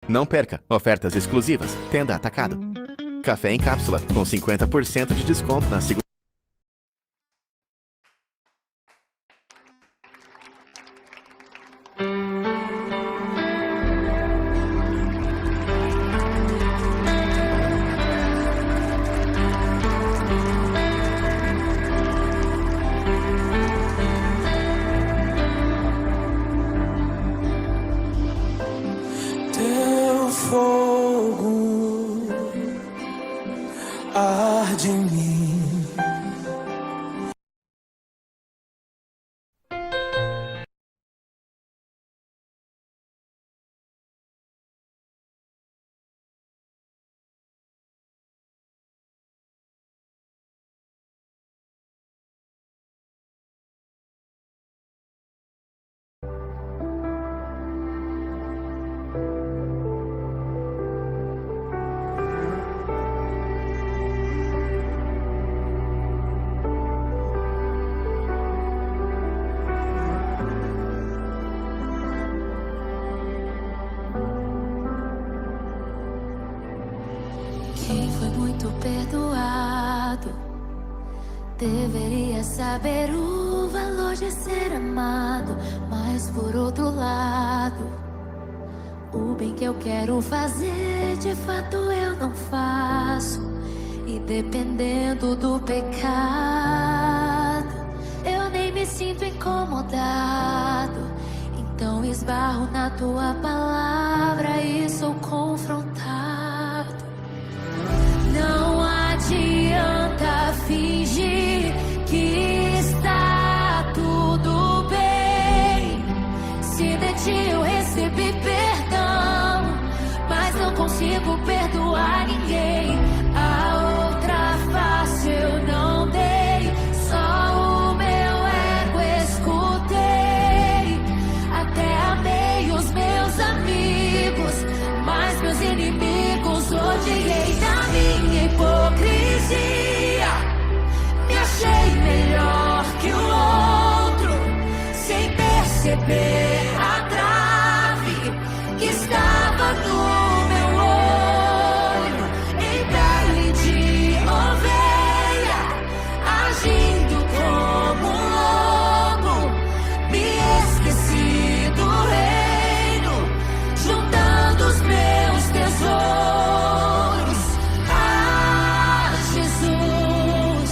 Não perca ofertas exclusivas. Tenda Atacado. Café em cápsula com 50% de desconto na segunda. Teu fogo arde em mim. Quem foi muito perdoado deveria saber o valor de ser amado. Mas por outro lado, o bem que eu quero fazer, de fato eu não faço. E dependendo do pecado, eu nem me sinto incomodado. Então esbarro na tua palavra e sou confrontado. Não adianta fingir que está tudo bem. Se de ti eu recebi perdão, mas não consigo perdoar ninguém. A outra face eu não dei, só o meu ego escutei. Até amei os meus amigos, mas meus inimigos odiei. Na minha hipocrisia, me achei melhor que o outro, sem perceber a trave que estava no meu olho. Em pele de ovelha, agindo como um lobo, me esqueci do reino, juntando os meus tesouros. Ah, Jesus,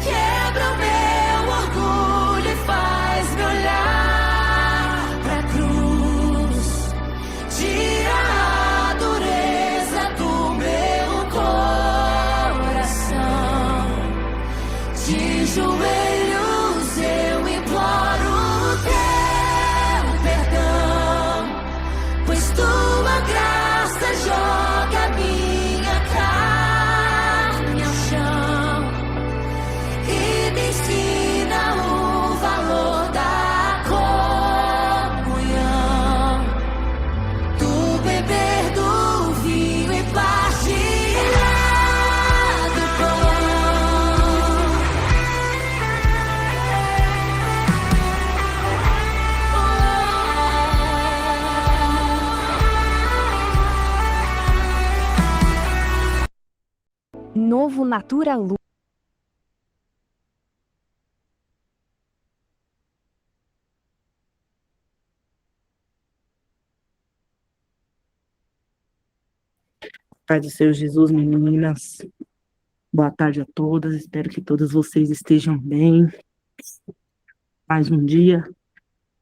quebra o meu orgulho e faz-me olhar pra cruz. Tira a dureza do meu coração. De joelhos eu imploro o teu perdão, pois tua graça joga minha carne ao chão e me ensina o valor da comunhão. Do beber do vinho e partilhar do pão. Novo Natura Lu. Pai do Senhor Jesus, meninas, boa tarde a todas, espero que todas vocês estejam bem. Mais um dia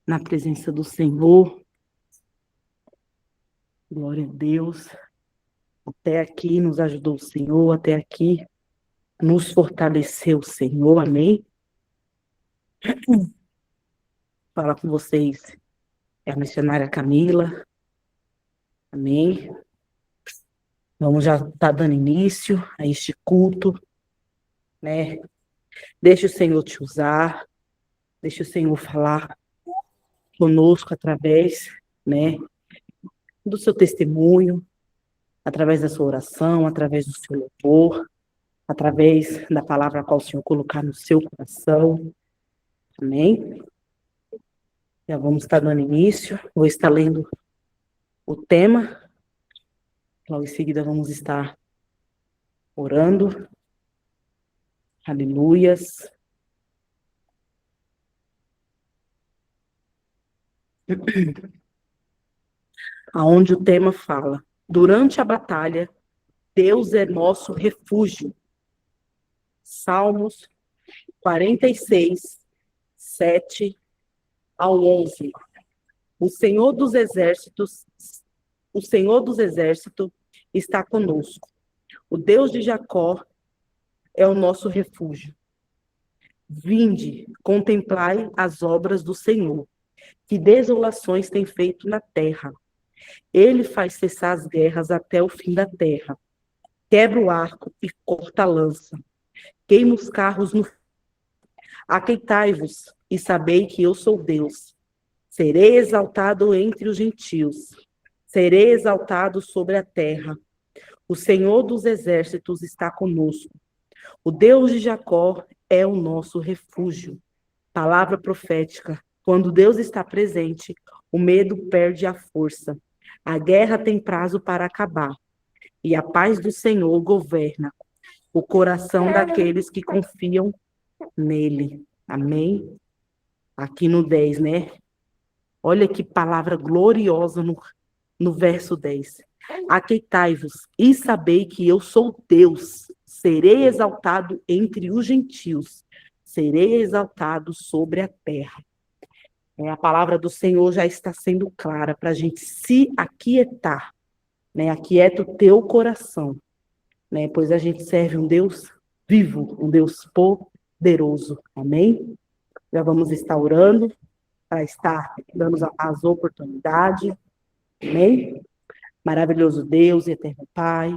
na presença do Senhor, glória a Deus. Até aqui nos ajudou o Senhor, até aqui nos fortaleceu o Senhor, amém? Falar com vocês é a missionária Camila, amém? Vamos já estar dando início a este culto, né? Deixa o Senhor te usar, deixa o Senhor falar conosco através, né, do seu testemunho, através da sua oração, através do seu louvor, através da palavra a qual o Senhor colocar no seu coração, amém? Já vamos estar dando início, vou estar lendo o tema Logo em seguida vamos estar orando. Aleluias. Aonde o tema fala: durante a batalha, Deus é nosso refúgio. Salmos 46, 7 ao 11. O Senhor dos exércitos, o Senhor dos exércitos está conosco. O Deus de Jacó é o nosso refúgio. Vinde, contemplai as obras do Senhor, que desolações tem feito na terra. Ele faz cessar as guerras até o fim da terra. Quebra o arco e corta a lança. Queima os carros no... Aqueitai-vos e sabei que eu sou Deus. Serei exaltado entre os gentios. Serei exaltado sobre a terra. O Senhor dos exércitos está conosco. O Deus de Jacó é o nosso refúgio. Palavra profética. Quando Deus está presente, o medo perde a força. A guerra tem prazo para acabar. E a paz do Senhor governa o coração daqueles que confiam nele. Amém? Aqui no 10, né? Olha que palavra gloriosa no verso 10. Aqueitai-vos e sabei que eu sou Deus. Serei exaltado entre os gentios. Serei exaltado sobre a terra. A palavra do Senhor já está sendo clara para a gente se aquietar. Né? Aquieta o teu coração. Né? Pois a gente serve um Deus vivo, um Deus poderoso. Amém? Já vamos estar orando para estar dando as oportunidades. Amém? Maravilhoso Deus e eterno Pai,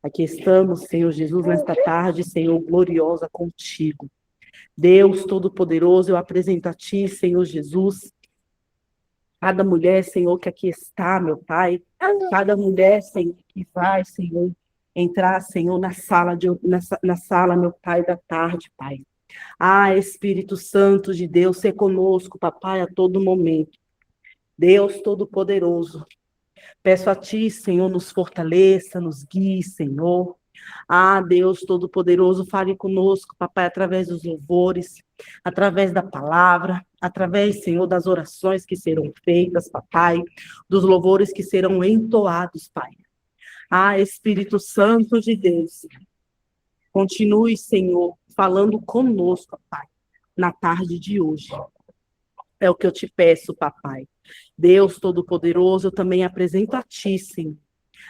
aqui estamos, Senhor Jesus, nesta tarde, Senhor, gloriosa contigo. Deus Todo-Poderoso, eu apresento a Ti, Senhor Jesus, cada mulher, Senhor, que aqui está, meu Pai, cada mulher, Senhor, que vai, Senhor, entrar, Senhor, na sala, meu Pai, da tarde, Pai. Ah, Espírito Santo de Deus, ser conosco, papai, a todo momento. Deus Todo-Poderoso, peço a Ti, Senhor, nos fortaleça, nos guie, Senhor. Ah, Deus Todo-Poderoso, fale conosco, papai, através dos louvores, através da palavra, através, Senhor, das orações que serão feitas, papai, dos louvores que serão entoados, Pai. Ah, Espírito Santo de Deus, continue, Senhor, falando conosco, Pai, na tarde de hoje. É o que eu te peço, papai. Deus Todo-Poderoso, eu também apresento a Ti, Senhor,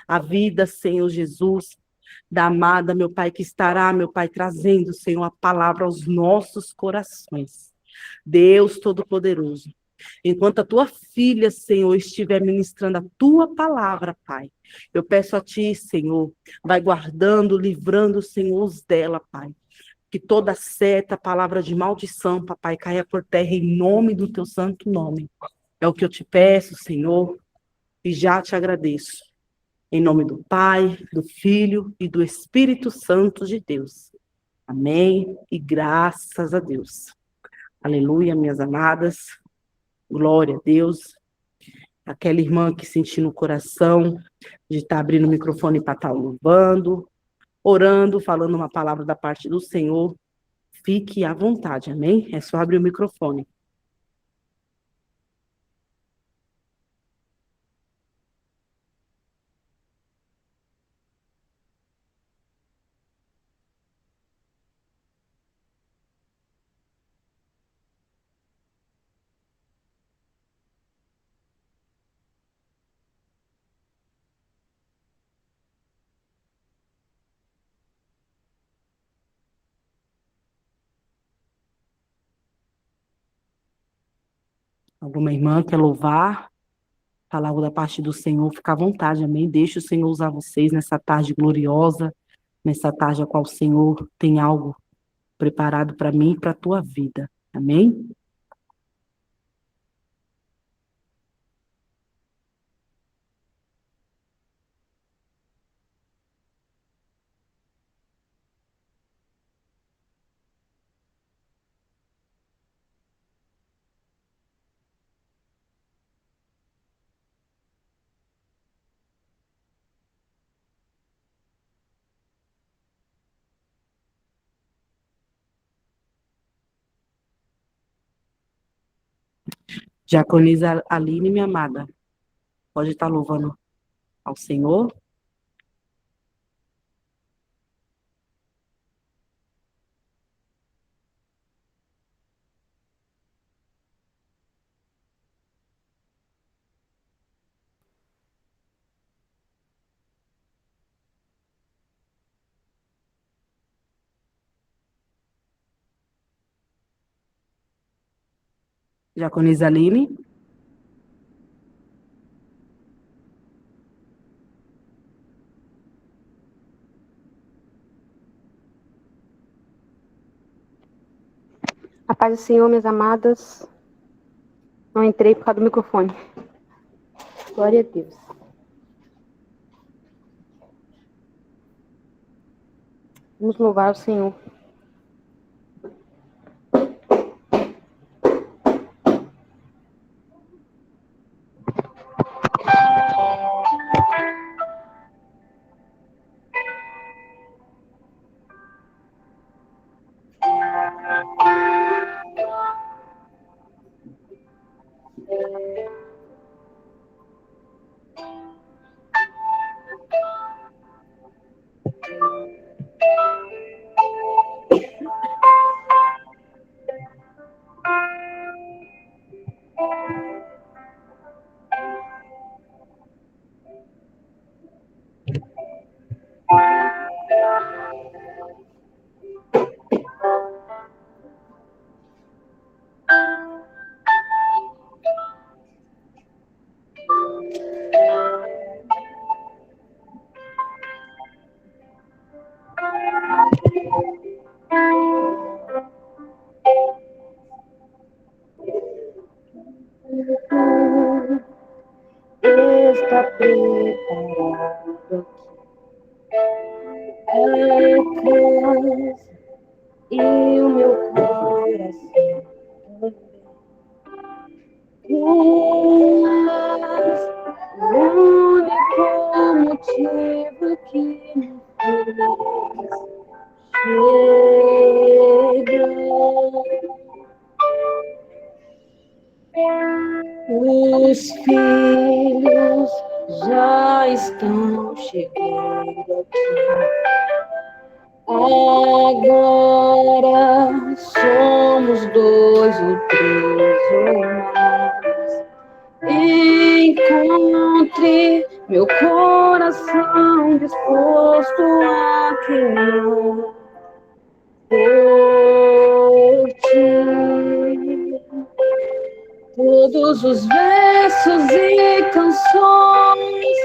a vida, Senhor Jesus, da amada, meu Pai, que estará, meu Pai, trazendo, Senhor, a palavra aos nossos corações. Deus Todo-Poderoso, enquanto a Tua filha, Senhor, estiver ministrando a Tua palavra, Pai, eu peço a Ti, Senhor, vai guardando, livrando, Senhor, os dela, Pai. Que toda seta, palavra de maldição, papai, caia por terra em nome do Teu santo nome. É o que eu te peço, Senhor, e já te agradeço. Em nome do Pai, do Filho e do Espírito Santo de Deus. Amém e graças a Deus. Aleluia, minhas amadas. Glória a Deus. Aquela irmã que sentiu no coração de estar abrindo o microfone para estar louvando, orando, falando uma palavra da parte do Senhor, fique à vontade, amém? É só abrir o microfone. Alguma irmã quer louvar, falar algo da parte do Senhor, fica à vontade, amém? Deixe o Senhor usar vocês nessa tarde gloriosa, nessa tarde a qual o Senhor tem algo preparado para mim e para a tua vida, amém? Diaconisa Aline, minha amada, pode estar louvando ao Senhor. Diaconisa Aline. A paz do Senhor, minhas amadas. Não entrei por causa do microfone. Glória a Deus. Vamos louvar o Senhor. Está preparado a casa e o meu coração mas o único motivo que me fez chegar. Os filhos já estão chegando aqui. Agora somos 2 ou 3 ou mais. Encontre meu coração disposto a queimar por ti. Todos os versos e canções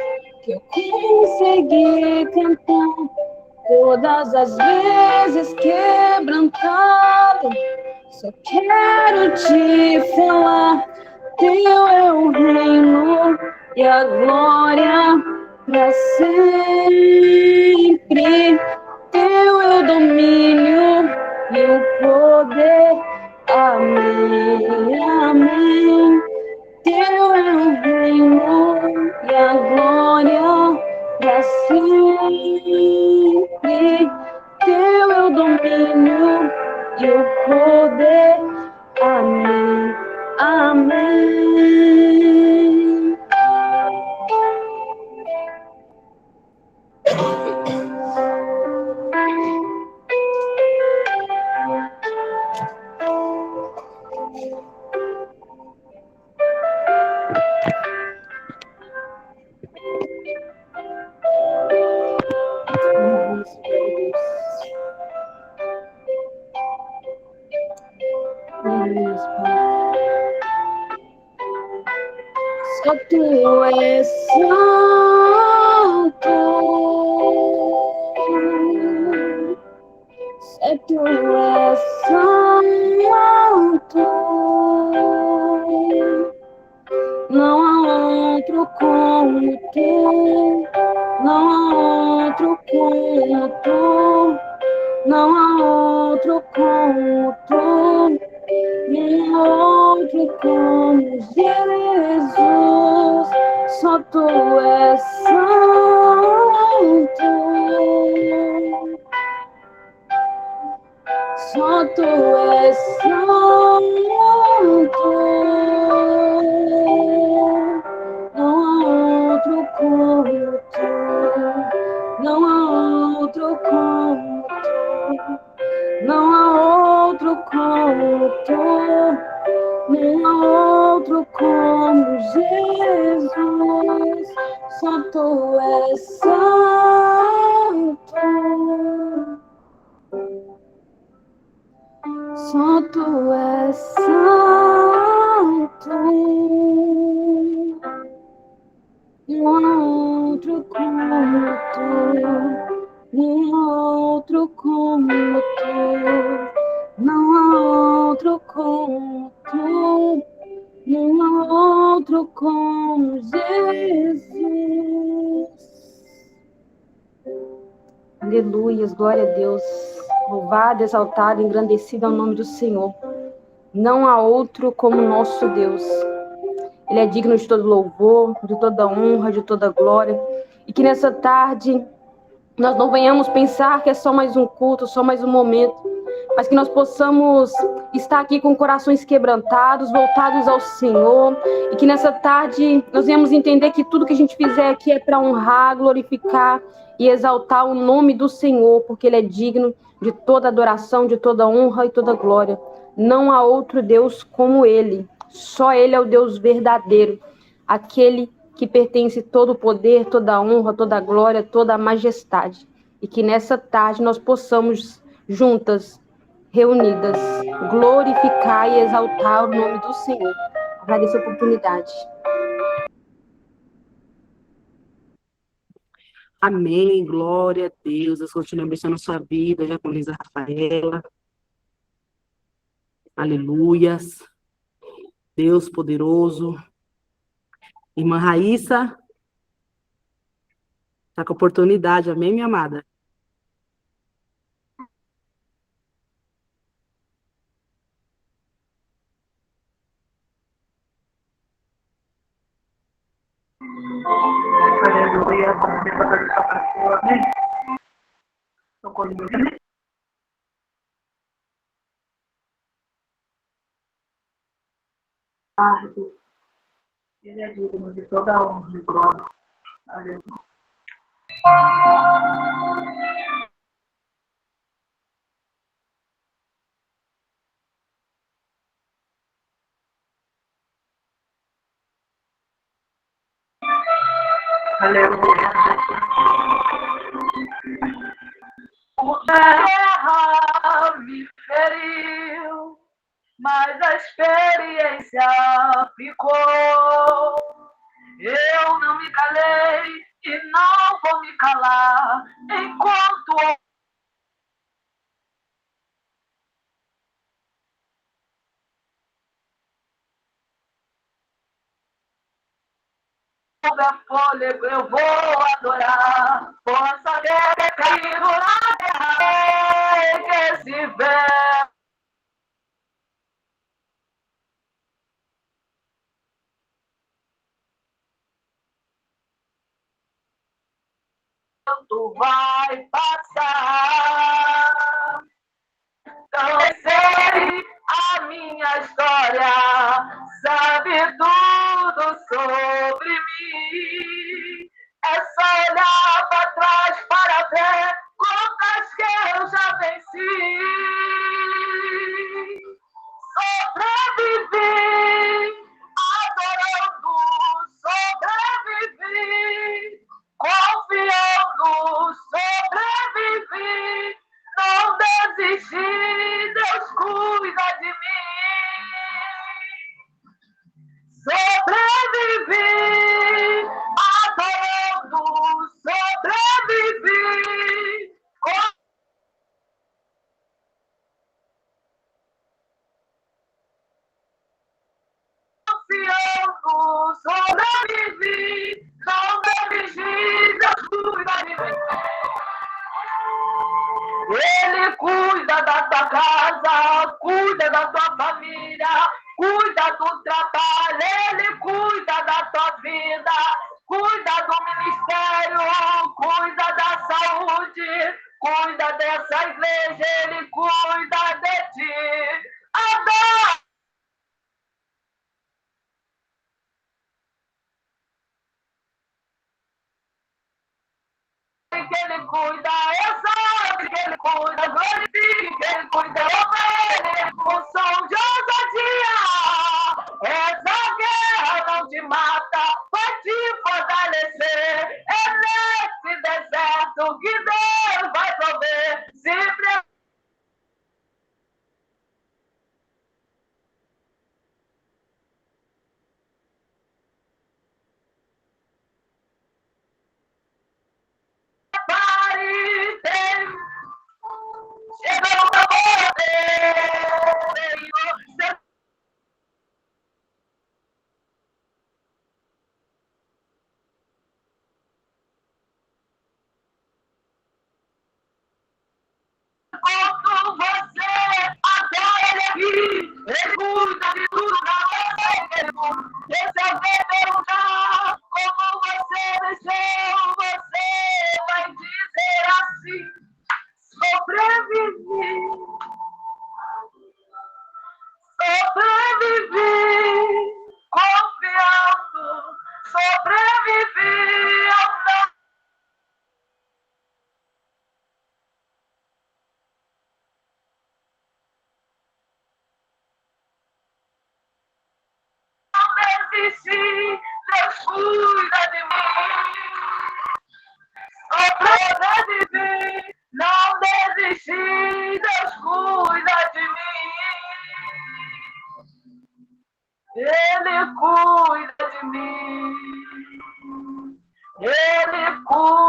que eu consegui cantar, todas as vezes quebrantado, só quero te falar. Teu é o reino e a glória para sempre. Teu é o domínio e o poder. Amém, amém. Teu é o reino e a glória para sempre. Teu é o domínio e o poder. Amém, amém. Só tu és santo, só tu és santo, não há outro como tu, não há outro como tu, não há outro como tu. Nem outro como Jesus, só tu és santo, só tu és santo, Jesus, só tu és santo. Só tu és santo. Não há outro como tu. Não há outro como tu. Não há outro como tu. Não há outro como Jesus. Aleluias, glória a Deus. Louvado, exaltado, engrandecido é o nome do Senhor. Não há outro como nosso Deus. Ele é digno de todo louvor, de toda honra, de toda glória. E que nessa tarde nós não venhamos pensar que é só mais um culto, só mais um momento, mas que nós possamos estar aqui com corações quebrantados, voltados ao Senhor, e que nessa tarde nós venhamos entender que tudo que a gente fizer aqui é para honrar, glorificar e exaltar o nome do Senhor, porque Ele é digno de toda adoração, de toda honra e toda glória. Não há outro Deus como Ele, só Ele é o Deus verdadeiro, aquele que pertence todo o poder, toda a honra, toda a glória, toda a majestade. E que nessa tarde nós possamos, juntas, reunidas, glorificar e exaltar o nome do Senhor. Agradeço a oportunidade. Amém, glória a Deus. Deus continue abençoando a sua vida, já com Lisa Rafaela. Aleluias. Deus poderoso. Irmã Raíssa, está com a oportunidade, amém, minha amada? Aleluia, amém. Ele é digno de toda a honra e glória. Aleluia. Aleluia. A guerra me feriu, mas a experiência ficou. Eu não me calei e não vou me calar enquanto houver fôlego eu vou adorar. Possa ter caído na terra que se vê. Tu vai passar. Então sei a minha história, sabe tudo sobre mim. É só olhar para trás para ver quantas que eu já venci. Sobrevivi, adorando, sobrevivi. Confiando, sobrevivi, não desisti, Deus cuida de mim. Sobrevivi, adorando, sobrevivi. Confiando, sobrevivi, não desisti, Deus cuida de mim. Ele cuida da tua casa, cuida da tua família, cuida do trabalho, Ele cuida da tua vida, cuida do ministério, cuida da saúde, cuida dessa igreja, Ele cuida de ti. Adora! Que Ele cuida, eu sei que Ele cuida, glorifique que Ele cuida, Ele com som de ousadia. Essa guerra não te mata, vai te sobrevivi, eu não desisti, Deus cuida de mim. Sobrevivi, não desisti, Deus cuida de mim. Ele cuida de mim. Ele cuida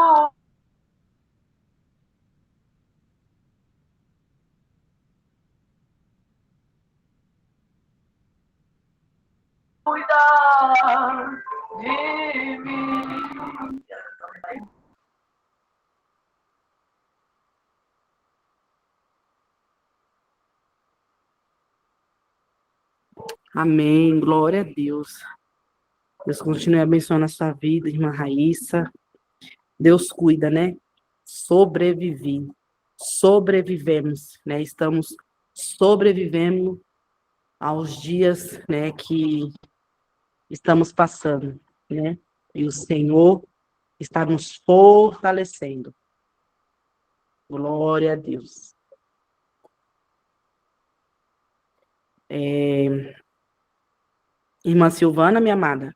de mim. Amém. Glória a Deus. Deus continue abençoando a sua vida, irmã Raíssa. Deus cuida, né? Sobrevivi. Sobrevivemos, né? Estamos sobrevivendo aos dias, né, que estamos passando, né? E o Senhor está nos fortalecendo. Glória a Deus. Irmã Silvana, minha amada,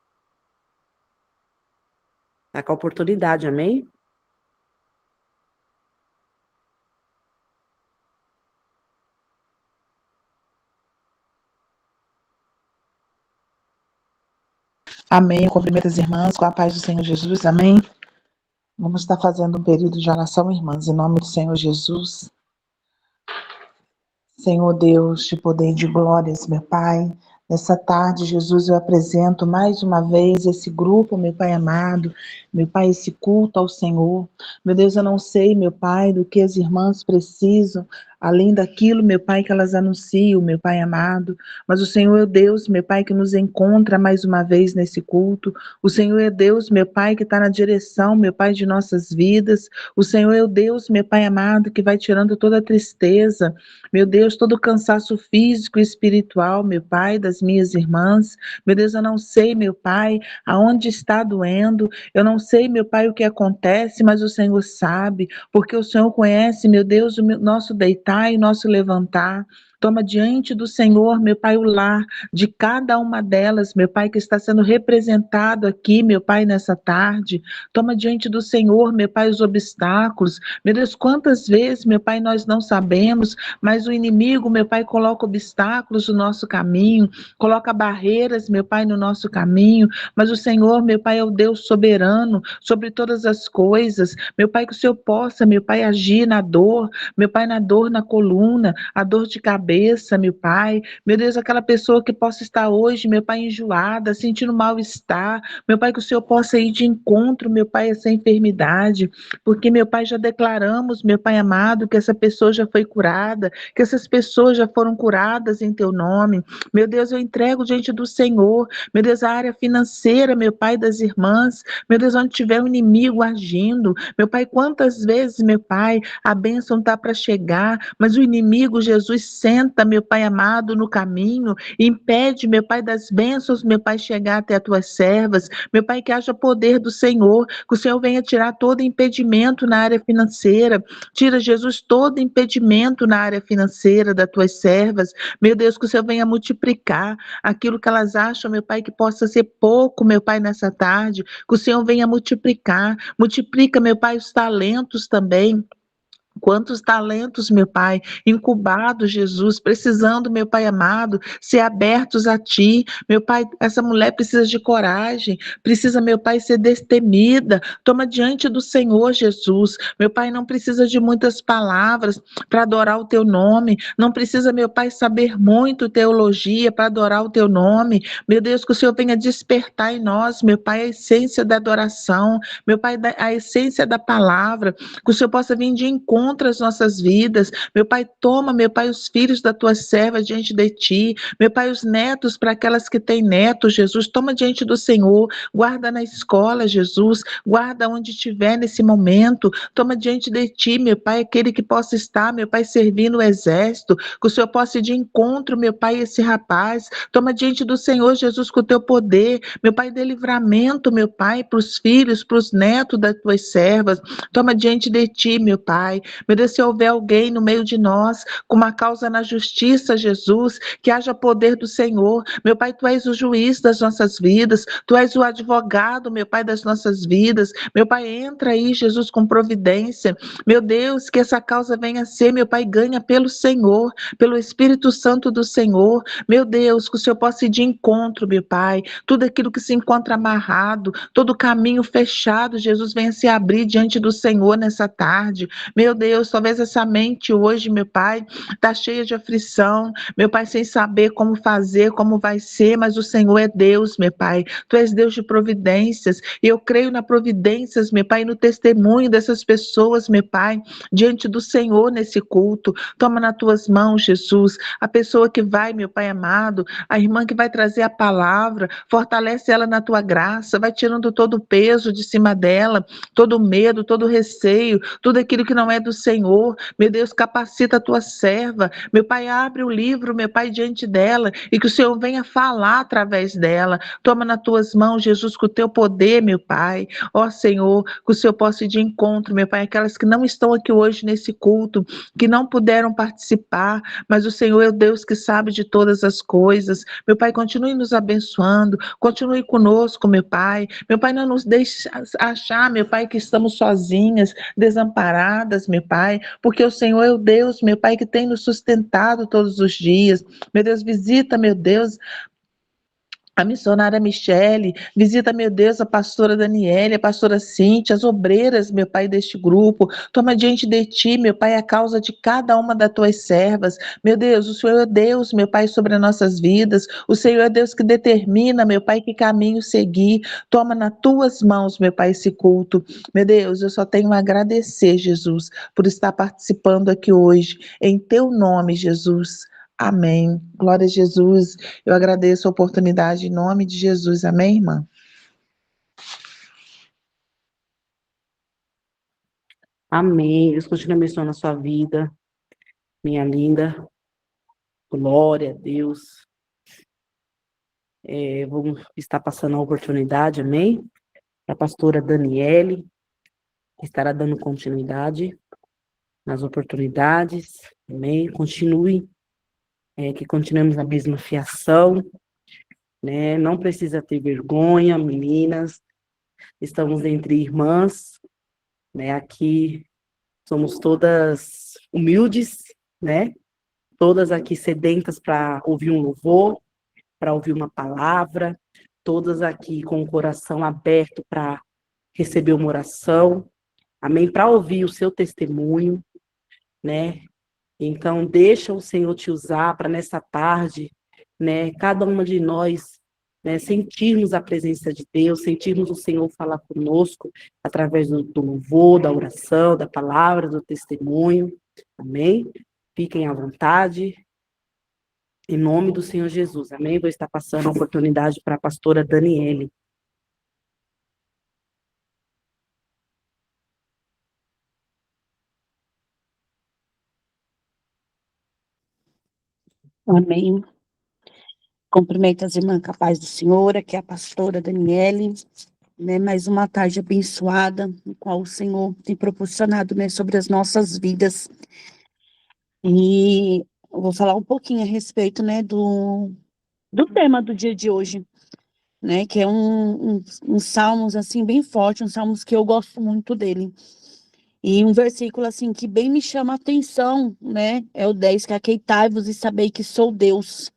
está com a oportunidade, amém? Amém. Eu cumprimento as irmãs com a paz do Senhor Jesus. Amém. Vamos estar fazendo um período de oração, irmãs, em nome do Senhor Jesus. Senhor Deus, de poder e de glórias, meu Pai. Nessa tarde, Jesus, eu apresento mais uma vez esse grupo, meu Pai amado, meu Pai, esse culto ao Senhor. Meu Deus, eu não sei, meu Pai, do que as irmãs precisam, além daquilo, meu Pai, que elas anunciam, meu Pai amado, mas o Senhor é Deus, meu Pai, que nos encontra mais uma vez nesse culto. O Senhor é Deus, meu Pai, que está na direção, meu Pai, de nossas vidas. O Senhor é o Deus, meu Pai amado, que vai tirando toda a tristeza, meu Deus, todo o cansaço físico e espiritual, meu Pai, das minhas irmãs. Meu Deus, eu não sei, meu Pai, aonde está doendo, eu não sei, meu Pai, o que acontece, mas o Senhor sabe, porque o Senhor conhece, meu Deus, o nosso deitar e nosso levantar. Toma diante do Senhor, meu Pai, o lar de cada uma delas, meu Pai, que está sendo representado aqui, meu Pai, nessa tarde. Toma diante do Senhor, meu Pai, os obstáculos. Meu Deus, quantas vezes, meu Pai, nós não sabemos, mas o inimigo, meu Pai, coloca obstáculos no nosso caminho, coloca barreiras, meu Pai, no nosso caminho, mas o Senhor, meu Pai, é o Deus soberano sobre todas as coisas. Meu Pai, que o Senhor possa, meu Pai, agir na dor, meu Pai, na dor na coluna, a dor de cabeça, meu Pai, meu Deus, aquela pessoa que possa estar hoje, meu Pai, enjoada, sentindo mal-estar, meu Pai, que o Senhor possa ir de encontro, meu Pai, a essa enfermidade, porque, meu Pai, já declaramos, meu Pai amado, que essa pessoa já foi curada, que essas pessoas já foram curadas em Teu nome. Meu Deus, eu entrego diante do Senhor, meu Deus, a área financeira, meu Pai, das irmãs, meu Deus, onde tiver um inimigo agindo, meu Pai, quantas vezes, meu Pai, a bênção está para chegar, mas o inimigo, Jesus, senta, meu Pai amado, no caminho, impede, meu Pai, das bênçãos, meu Pai, chegar até as Tuas servas, meu Pai, que haja poder do Senhor, que o Senhor venha tirar todo impedimento na área financeira, tira, Jesus, todo impedimento na área financeira das Tuas servas, meu Deus, que o Senhor venha multiplicar aquilo que elas acham, meu Pai, que possa ser pouco, meu Pai, nessa tarde, que o Senhor venha multiplicar, multiplica, meu Pai, os talentos também. Quantos talentos, meu Pai, incubados, Jesus, precisando, meu Pai amado, ser abertos a Ti. Meu Pai, essa mulher precisa de coragem, precisa, meu Pai, ser destemida. Toma diante do Senhor, Jesus. Meu Pai, não precisa de muitas palavras para adorar o Teu nome. Não precisa, meu Pai, saber muito teologia para adorar o Teu nome. Meu Deus, que o Senhor venha despertar em nós, meu Pai, a essência da adoração. Meu Pai, a essência da palavra. Que o Senhor possa vir de encontro, encontra as nossas vidas. Meu Pai, toma, meu Pai, os filhos da tua serva diante de ti. Meu Pai, os netos para aquelas que têm netos, Jesus, toma diante do Senhor. Guarda na escola, Jesus. Guarda onde estiver nesse momento. Toma diante de ti, meu Pai, aquele que possa estar, meu Pai, servindo o exército. Que o Senhor possa ir de encontro, meu Pai, esse rapaz. Toma diante do Senhor, Jesus, com o teu poder. Meu Pai, dê livramento, meu Pai, para os filhos, para os netos das tuas servas. Toma diante de ti, meu Pai. Meu Deus, se houver alguém no meio de nós com uma causa na justiça, Jesus, que haja poder do Senhor. Meu Pai, tu és o juiz das nossas vidas, tu és o advogado, meu Pai, das nossas vidas. Meu Pai, entra aí, Jesus, com providência. Meu Deus, que essa causa venha a ser, meu Pai, ganha pelo Senhor, pelo Espírito Santo do Senhor. Meu Deus, que o Senhor possa ir de encontro, meu Pai. Tudo aquilo que se encontra amarrado, todo caminho fechado, Jesus, venha se abrir diante do Senhor nessa tarde. Meu Deus, talvez essa mente hoje, meu Pai, está cheia de aflição, meu Pai, sem saber como fazer, como vai ser, mas o Senhor é Deus, meu Pai. Tu és Deus de providências, e eu creio na providências, meu Pai, no testemunho dessas pessoas, meu Pai, diante do Senhor nesse culto. Toma nas tuas mãos, Jesus, a pessoa que vai, meu Pai amado, a irmã que vai trazer a palavra, fortalece ela na tua graça, vai tirando todo o peso de cima dela, todo o medo, todo o receio, tudo aquilo que não é do Senhor. Meu Deus, capacita a tua serva. Meu Pai, abre o livro, meu Pai, diante dela, e que o Senhor venha falar através dela. Toma nas tuas mãos, Jesus, com o teu poder, meu Pai. Ó Senhor, que o Senhor possa ir de encontro, meu Pai, aquelas que não estão aqui hoje nesse culto, que não puderam participar, mas o Senhor é o Deus que sabe de todas as coisas. Meu Pai, continue nos abençoando, continue conosco, meu Pai. Meu Pai, não nos deixe achar, meu Pai, que estamos sozinhas, desamparadas, meu Pai, porque o Senhor é o Deus, meu Pai, que tem nos sustentado todos os dias. Meu Deus, visita, meu Deus, a missionária Michele, visita, meu Deus, a pastora Daniele, a pastora Cíntia, as obreiras, meu Pai, deste grupo. Toma diante de ti, meu Pai, a causa de cada uma das tuas servas. Meu Deus, o Senhor é Deus, meu Pai, sobre as nossas vidas. O Senhor é Deus que determina, meu Pai, que caminho seguir. Toma nas tuas mãos, meu Pai, esse culto. Meu Deus, eu só tenho a agradecer, Jesus, por estar participando aqui hoje. Em teu nome, Jesus. Amém. Glória a Jesus. Eu agradeço a oportunidade em nome de Jesus. Amém, irmã? Amém. Deus continue abençoando a sua vida, minha linda. Glória a Deus. Vamos estar passando a oportunidade, amém? Para a pastora Daniele, que estará dando continuidade nas oportunidades, amém? Que continuemos a mesma fiação, né? Não precisa ter vergonha, meninas. Estamos entre irmãs, né? Aqui somos todas humildes, né? Todas aqui sedentas para ouvir um louvor, para ouvir uma palavra, todas aqui com o coração aberto para receber uma oração, amém? Para ouvir o seu testemunho, né? Então, deixa o Senhor te usar para nessa tarde, né? Cada uma de nós, né? Sentirmos a presença de Deus, sentirmos o Senhor falar conosco através do louvor, da oração, da palavra, do testemunho, amém? Fiquem à vontade, em nome do Senhor Jesus, amém? Vou estar passando a oportunidade para a pastora Daniele. Amém. Cumprimento as irmãs com a paz do Senhor, aqui é a pastora Daniele, né, mais uma tarde abençoada, no qual o Senhor tem proporcionado, né, sobre as nossas vidas. E eu vou falar um pouquinho a respeito, né, do tema do dia de hoje, né, que é um salmos, assim, bem forte, um salmos que eu gosto muito dele. E um versículo, assim, que bem me chama a atenção, né, é o 10, que é: aqueitai-vos e sabei que sou Deus.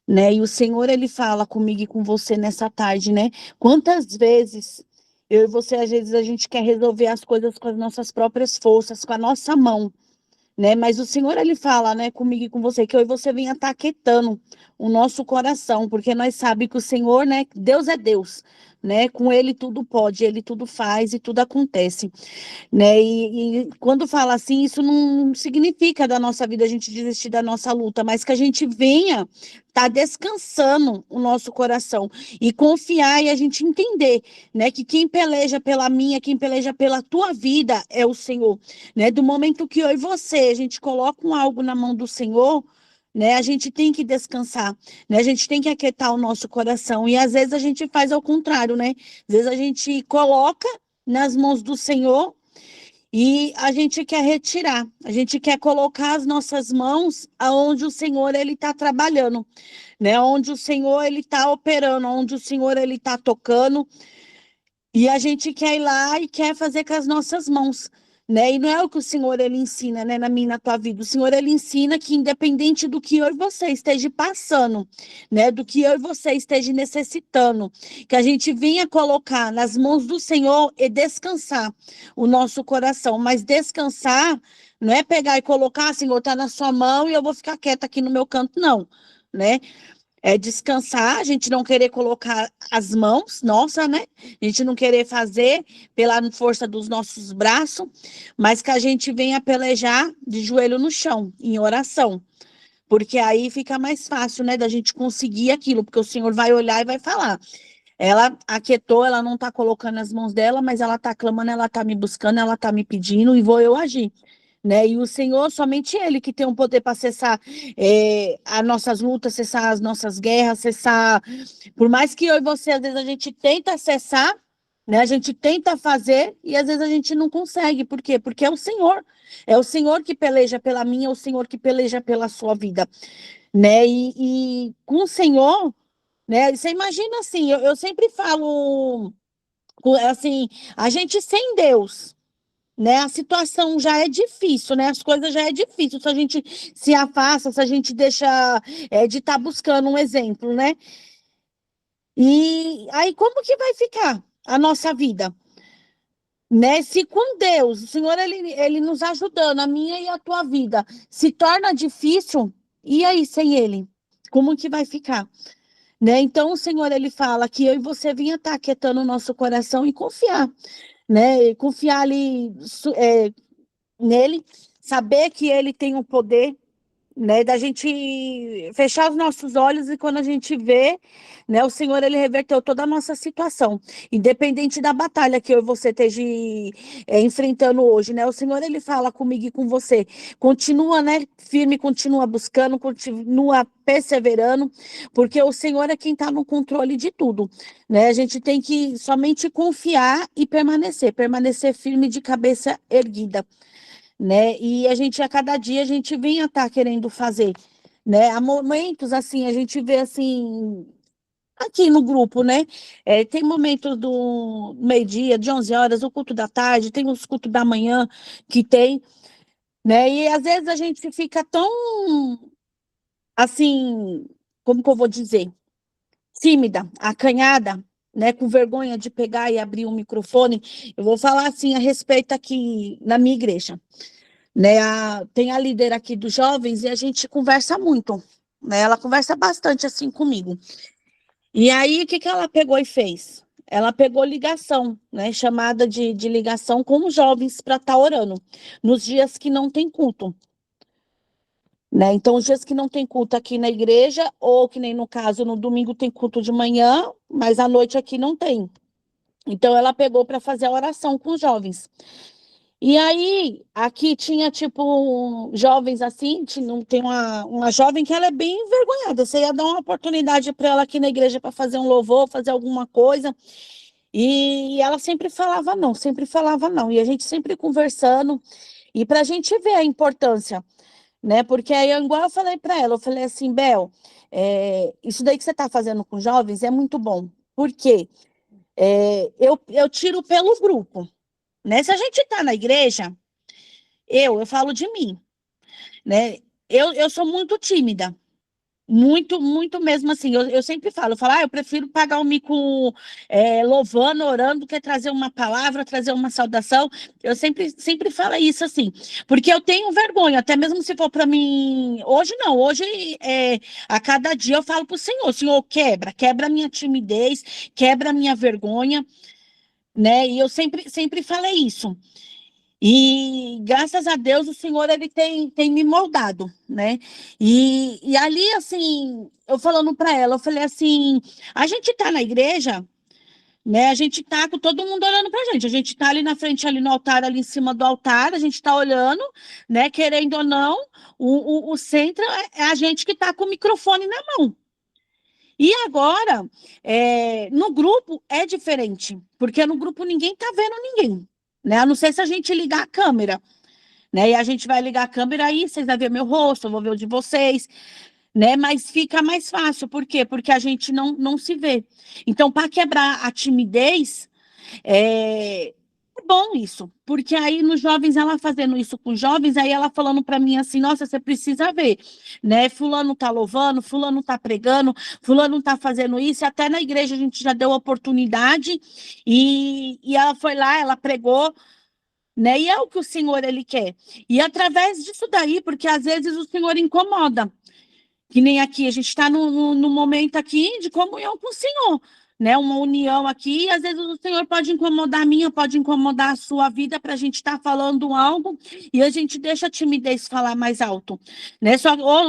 Né? E o Senhor, ele fala comigo e com você nessa tarde, né? Quantas vezes eu e você, às vezes, a gente quer resolver as coisas com as nossas próprias forças, com a nossa mão, né? Mas o Senhor, ele fala, né, comigo e com você, que eu e você venha estar aquietando o nosso coração, porque nós sabemos que o Senhor, né, Deus é Deus, né? Com ele tudo pode, ele tudo faz e tudo acontece, né? E quando fala assim, isso não significa da nossa vida a gente desistir da nossa luta, mas que a gente venha tá descansando o nosso coração e confiar e a gente entender, né, que quem peleja pela minha, quem peleja pela tua vida é o Senhor, né? Do momento que eu e você, a gente coloca algo na mão do Senhor, né, a gente tem que descansar, né? A gente tem que aquietar o nosso coração e às vezes a gente faz ao contrário, né? Às vezes a gente coloca nas mãos do Senhor e a gente quer retirar, a gente quer colocar as nossas mãos aonde o Senhor ele está trabalhando, né? Onde o Senhor ele está operando, onde o Senhor ele está tocando, e a gente quer ir lá e quer fazer com as nossas mãos, né? E não é o que o Senhor ele ensina, né, na minha, na tua vida. O Senhor ele ensina que independente do que eu e você esteja passando, né, do que eu e você esteja necessitando, que a gente venha colocar nas mãos do Senhor e descansar o nosso coração. Mas descansar não é pegar e colocar, Senhor, está na sua mão e eu vou ficar quieta aqui no meu canto, não, né? É descansar, a gente não querer colocar as mãos, nossa, né? A gente não querer fazer pela força dos nossos braços, mas que a gente venha pelejar de joelho no chão, em oração. Porque aí fica mais fácil, né, da gente conseguir aquilo, porque o Senhor vai olhar e vai falar. Ela aquietou, ela não está colocando as mãos dela, mas ela está clamando, ela está me buscando, ela está me pedindo e vou eu agir. Né? E o Senhor, somente Ele que tem o poder para cessar as nossas lutas, cessar as nossas guerras, cessar. Por mais que eu e você, às vezes, a gente tenta cessar, né? A gente tenta fazer e às vezes a gente não consegue. Por quê? Porque é o Senhor. É o Senhor que peleja pela minha, é o Senhor que peleja pela sua vida. Né? E com o Senhor, né? Você imagina assim, eu sempre falo assim, a gente sem Deus, né? A situação já é difícil, né? As coisas já é difícil. Se a gente se afasta, se a gente deixa de estar buscando um exemplo, né? E aí como que vai ficar a nossa vida? Né? Se com Deus, o Senhor ele nos ajudando, a minha e a tua vida, se torna difícil, e aí sem Ele? Como que vai ficar? Né? Então o Senhor ele fala que eu e você vinha estar aquietando o nosso coração e confiar, né? E confiar ali nele, saber que ele tem o poder, né, da gente fechar os nossos olhos e quando a gente vê, né, o Senhor ele reverteu toda a nossa situação, independente da batalha que eu e você esteja enfrentando hoje, né, o Senhor ele fala comigo e com você, continua, né, firme, continua buscando, continua perseverando, porque o Senhor é quem está no controle de tudo, né, a gente tem que somente confiar e permanecer firme de cabeça erguida, né? E a gente a cada dia a gente vem a estar querendo fazer, né? Há momentos assim, a gente vê assim aqui no grupo, né? Tem momentos do meio-dia, de 11 horas, o culto da tarde, tem os cultos da manhã que tem, né? E às vezes a gente fica tão assim, como que eu vou dizer? Tímida, acanhada, né, com vergonha de pegar e abrir um microfone. Eu vou falar assim a respeito aqui na minha igreja. Né, tem a líder aqui dos jovens e a gente conversa muito, né? Ela conversa bastante assim comigo. E aí, o que que ela pegou e fez? Ela pegou ligação, né? Chamada de ligação com os jovens para estar orando nos dias que não tem culto. Né? Então, os dias que não tem culto aqui na igreja, ou que nem no caso, no domingo tem culto de manhã, mas à noite aqui não tem. Então, ela pegou para fazer a oração com os jovens. E aí, aqui tinha, tipo, jovens assim, tem uma jovem que ela é bem envergonhada. Você ia dar uma oportunidade para ela aqui na igreja para fazer um louvor, fazer alguma coisa. E ela sempre falava não, sempre falava não. E a gente sempre conversando. E para a gente ver a importância, né? Porque aí, igual eu falei para ela, eu falei assim, Bel, isso daí que você está fazendo com jovens é muito bom. Por quê? Eu tiro pelo grupo. Né? Se a gente está na igreja, eu falo de mim, né? Eu sou muito tímida, Muito, muito mesmo assim. Eu sempre falo, eu prefiro pagar o mico louvando, orando, do que trazer uma palavra, trazer uma saudação. Eu sempre falo isso assim, porque eu tenho vergonha, até mesmo se for para mim. Hoje não, hoje a cada dia eu falo para o Senhor, quebra a minha timidez, quebra a minha vergonha, né? E eu sempre falei isso. E graças a Deus o Senhor ele tem me moldado, né? E ali assim, eu falando para ela, eu falei assim, a gente tá na igreja, né? A gente tá com todo mundo olhando pra gente. A gente tá ali na frente, ali no altar, ali em cima do altar, a gente tá olhando, né? Querendo ou não, o centro é a gente que tá com o microfone na mão. E agora, no grupo é diferente, porque no grupo ninguém tá vendo ninguém, né? A não ser se a gente ligar a câmera, né? E a gente vai ligar a câmera aí, vocês vão ver meu rosto, eu vou ver o de vocês, né? Mas fica mais fácil, por quê? Porque a gente não se vê. Então, para quebrar a timidez, é bom isso, porque aí nos jovens, ela fazendo isso com jovens, aí ela falando para mim assim, nossa, você precisa ver, né? Fulano tá louvando, fulano tá pregando, fulano tá fazendo isso, e até na igreja a gente já deu oportunidade, e ela foi lá, ela pregou, né? E é o que o Senhor ele quer. E através disso daí, porque às vezes o Senhor incomoda, que nem aqui, a gente está no momento aqui de comunhão com o Senhor, né? Uma união aqui, e às vezes o Senhor pode incomodar a minha, pode incomodar a sua vida para a gente estar falando algo e a gente deixa a timidez falar mais alto, né?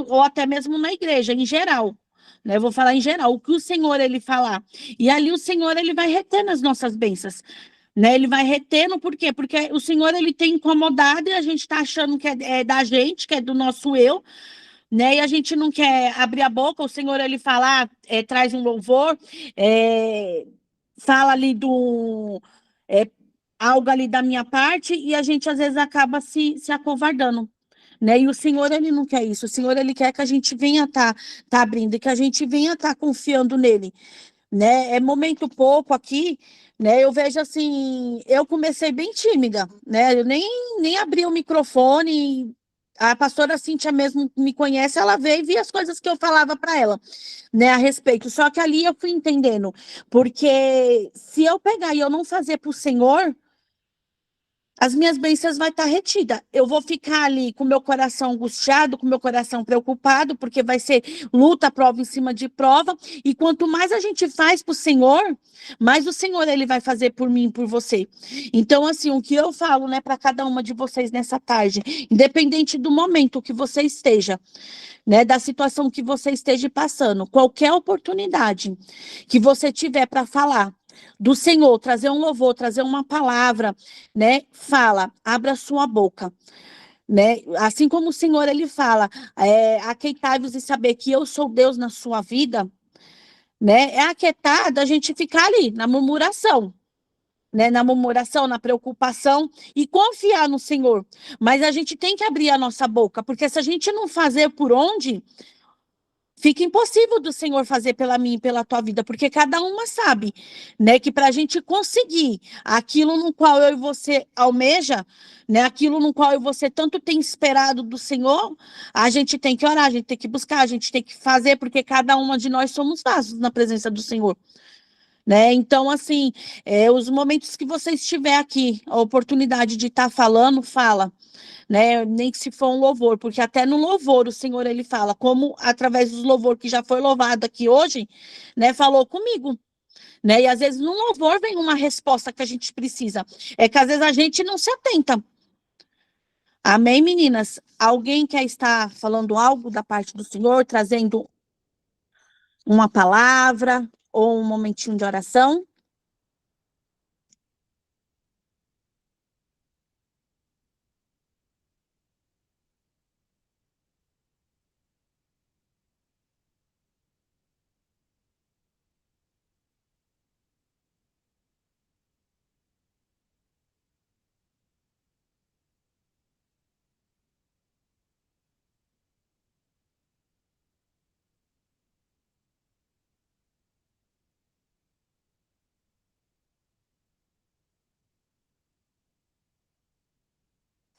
Ou até mesmo na igreja, em geral. Né, eu vou falar em geral, o que o Senhor ele falar. E ali o Senhor ele vai reter nas nossas bênçãos, né? Ele vai retendo, por quê? Porque o Senhor ele tem incomodado e a gente está achando que é da gente, que é do nosso eu, né? E a gente não quer abrir a boca, o Senhor ele fala, traz um louvor, fala ali é, algo ali da minha parte e a gente às vezes acaba se acovardando. Né? E o Senhor, ele não quer isso. O Senhor, ele quer que a gente venha tá abrindo, e que a gente venha estar confiando nele, né? É momento pouco aqui, né? Eu vejo assim, eu comecei bem tímida, né? Eu nem abri o microfone. A pastora Cíntia mesmo me conhece, ela veio e via as coisas que eu falava para ela, né, a respeito. Só que ali eu fui entendendo, porque se eu pegar e eu não fazer para o Senhor, as minhas bênçãos vai estar retida. Eu vou ficar ali com meu coração angustiado, com meu coração preocupado, porque vai ser luta, prova em cima de prova. E quanto mais a gente faz para o Senhor, mais o Senhor ele vai fazer por mim e por você. Então, assim, o que eu falo, né, para cada uma de vocês nessa tarde, independente do momento que você esteja, né, da situação que você esteja passando, qualquer oportunidade que você tiver para falar do Senhor, trazer um louvor, trazer uma palavra, né? Fala, abra sua boca, né? Assim como o Senhor ele fala, aquietai-vos e saber que eu sou Deus na sua vida, né? É aquietar da gente ficar ali na murmuração, né, na murmuração, na preocupação e confiar no Senhor. Mas a gente tem que abrir a nossa boca, porque se a gente não fazer por onde, fica impossível do Senhor fazer pela mim e pela tua vida, porque cada uma sabe, né, que para a gente conseguir aquilo no qual eu e você almeja, né, aquilo no qual eu e você tanto tem esperado do Senhor, a gente tem que orar, a gente tem que buscar, a gente tem que fazer, porque cada uma de nós somos vasos na presença do Senhor. Né? Então, assim, os momentos que você estiver aqui, a oportunidade de estar falando, fala, né? Nem que se for um louvor, porque até no louvor o Senhor ele fala, como através do louvor que já foi louvado aqui hoje, né? Falou comigo, né? E às vezes no louvor vem uma resposta que a gente precisa, é que às vezes a gente não se atenta. Amém, meninas? Alguém quer estar falando algo da parte do Senhor, trazendo uma palavra ou um momentinho de oração?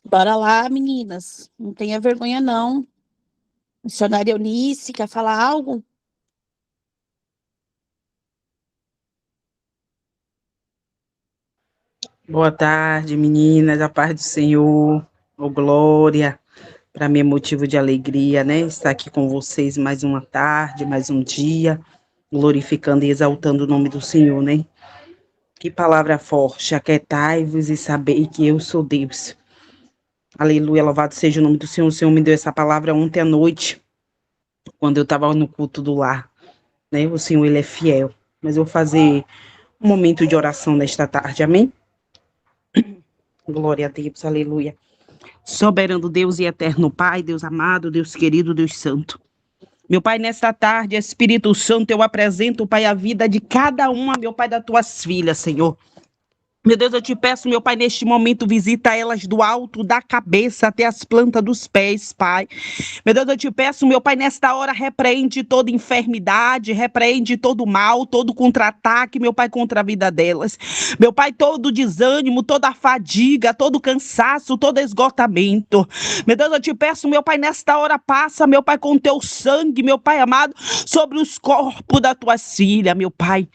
Bora lá, meninas. Não tenha vergonha, não. Missionária Eunice, quer falar algo? Boa tarde, meninas, a paz do Senhor, ô glória. Para mim é motivo de alegria, né? Estar aqui com vocês mais uma tarde, mais um dia, glorificando e exaltando o nome do Senhor, né? Que palavra forte, aquietai-vos e sabei que eu sou Deus. Aleluia, louvado seja o nome do Senhor. O Senhor me deu essa palavra ontem à noite, quando eu estava no culto do lar, né? O Senhor, Ele é fiel. Mas eu vou fazer um momento de oração nesta tarde, amém? Glória a Deus, aleluia. Soberano Deus e eterno Pai, Deus amado, Deus querido, Deus santo. Meu Pai, nesta tarde, Espírito Santo, eu apresento, Pai, a vida de cada uma, meu Pai, das tuas filhas, Senhor. Meu Deus, eu te peço, meu Pai, neste momento, visita elas do alto da cabeça até as plantas dos pés, Pai. Meu Deus, eu te peço, meu Pai, nesta hora, repreende toda enfermidade, repreende todo mal, todo contra-ataque, meu Pai, contra a vida delas. Meu Pai, todo desânimo, toda fadiga, todo cansaço, todo esgotamento. Meu Deus, eu te peço, meu Pai, nesta hora, passa, meu Pai, com teu sangue, meu Pai amado, sobre os corpos das tuas filhas, meu Pai.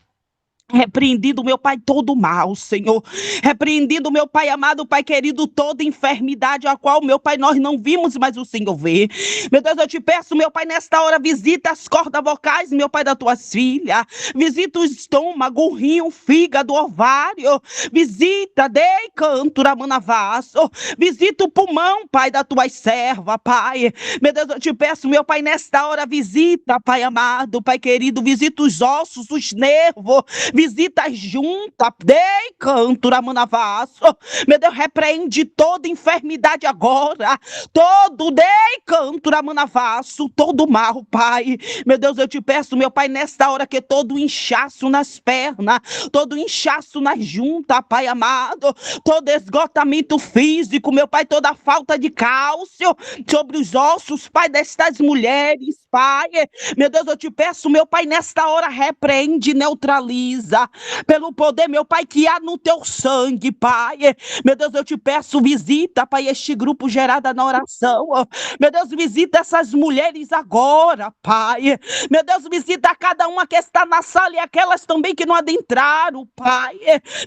Repreendido, meu Pai, todo mal, Senhor. Repreendido, meu Pai amado, Pai querido, toda enfermidade a qual, meu Pai, nós não vimos, mas o Senhor vê. Meu Deus, eu te peço, meu Pai, nesta hora, visita as cordas vocais, meu Pai, das tuas filhas. Visita o estômago, o rim, o fígado, o ovário. Visita, dei canto, ramanavasso. Visita o pulmão, Pai, da tua serva, Pai. Meu Deus, eu te peço, meu Pai, nesta hora, visita, Pai amado, Pai querido, visita os ossos, os nervos. Visita junta, dei canto, ramanavasso. Meu Deus, repreende toda enfermidade agora. Todo dei canto, ramanavasso, todo mal, Pai. Meu Deus, eu te peço, meu Pai, nesta hora que todo inchaço nas pernas, todo inchaço nas juntas, Pai amado, todo esgotamento físico, meu Pai, toda falta de cálcio sobre os ossos, Pai, destas mulheres, Pai. Meu Deus, eu te peço, meu Pai, nesta hora, repreende, neutraliza. Pelo poder, meu Pai, que há no teu sangue, Pai. Meu Deus, eu te peço, visita, Pai, este grupo gerado na oração. Meu Deus, visita essas mulheres agora, Pai. Meu Deus, visita cada uma que está na sala e aquelas também que não adentraram, Pai.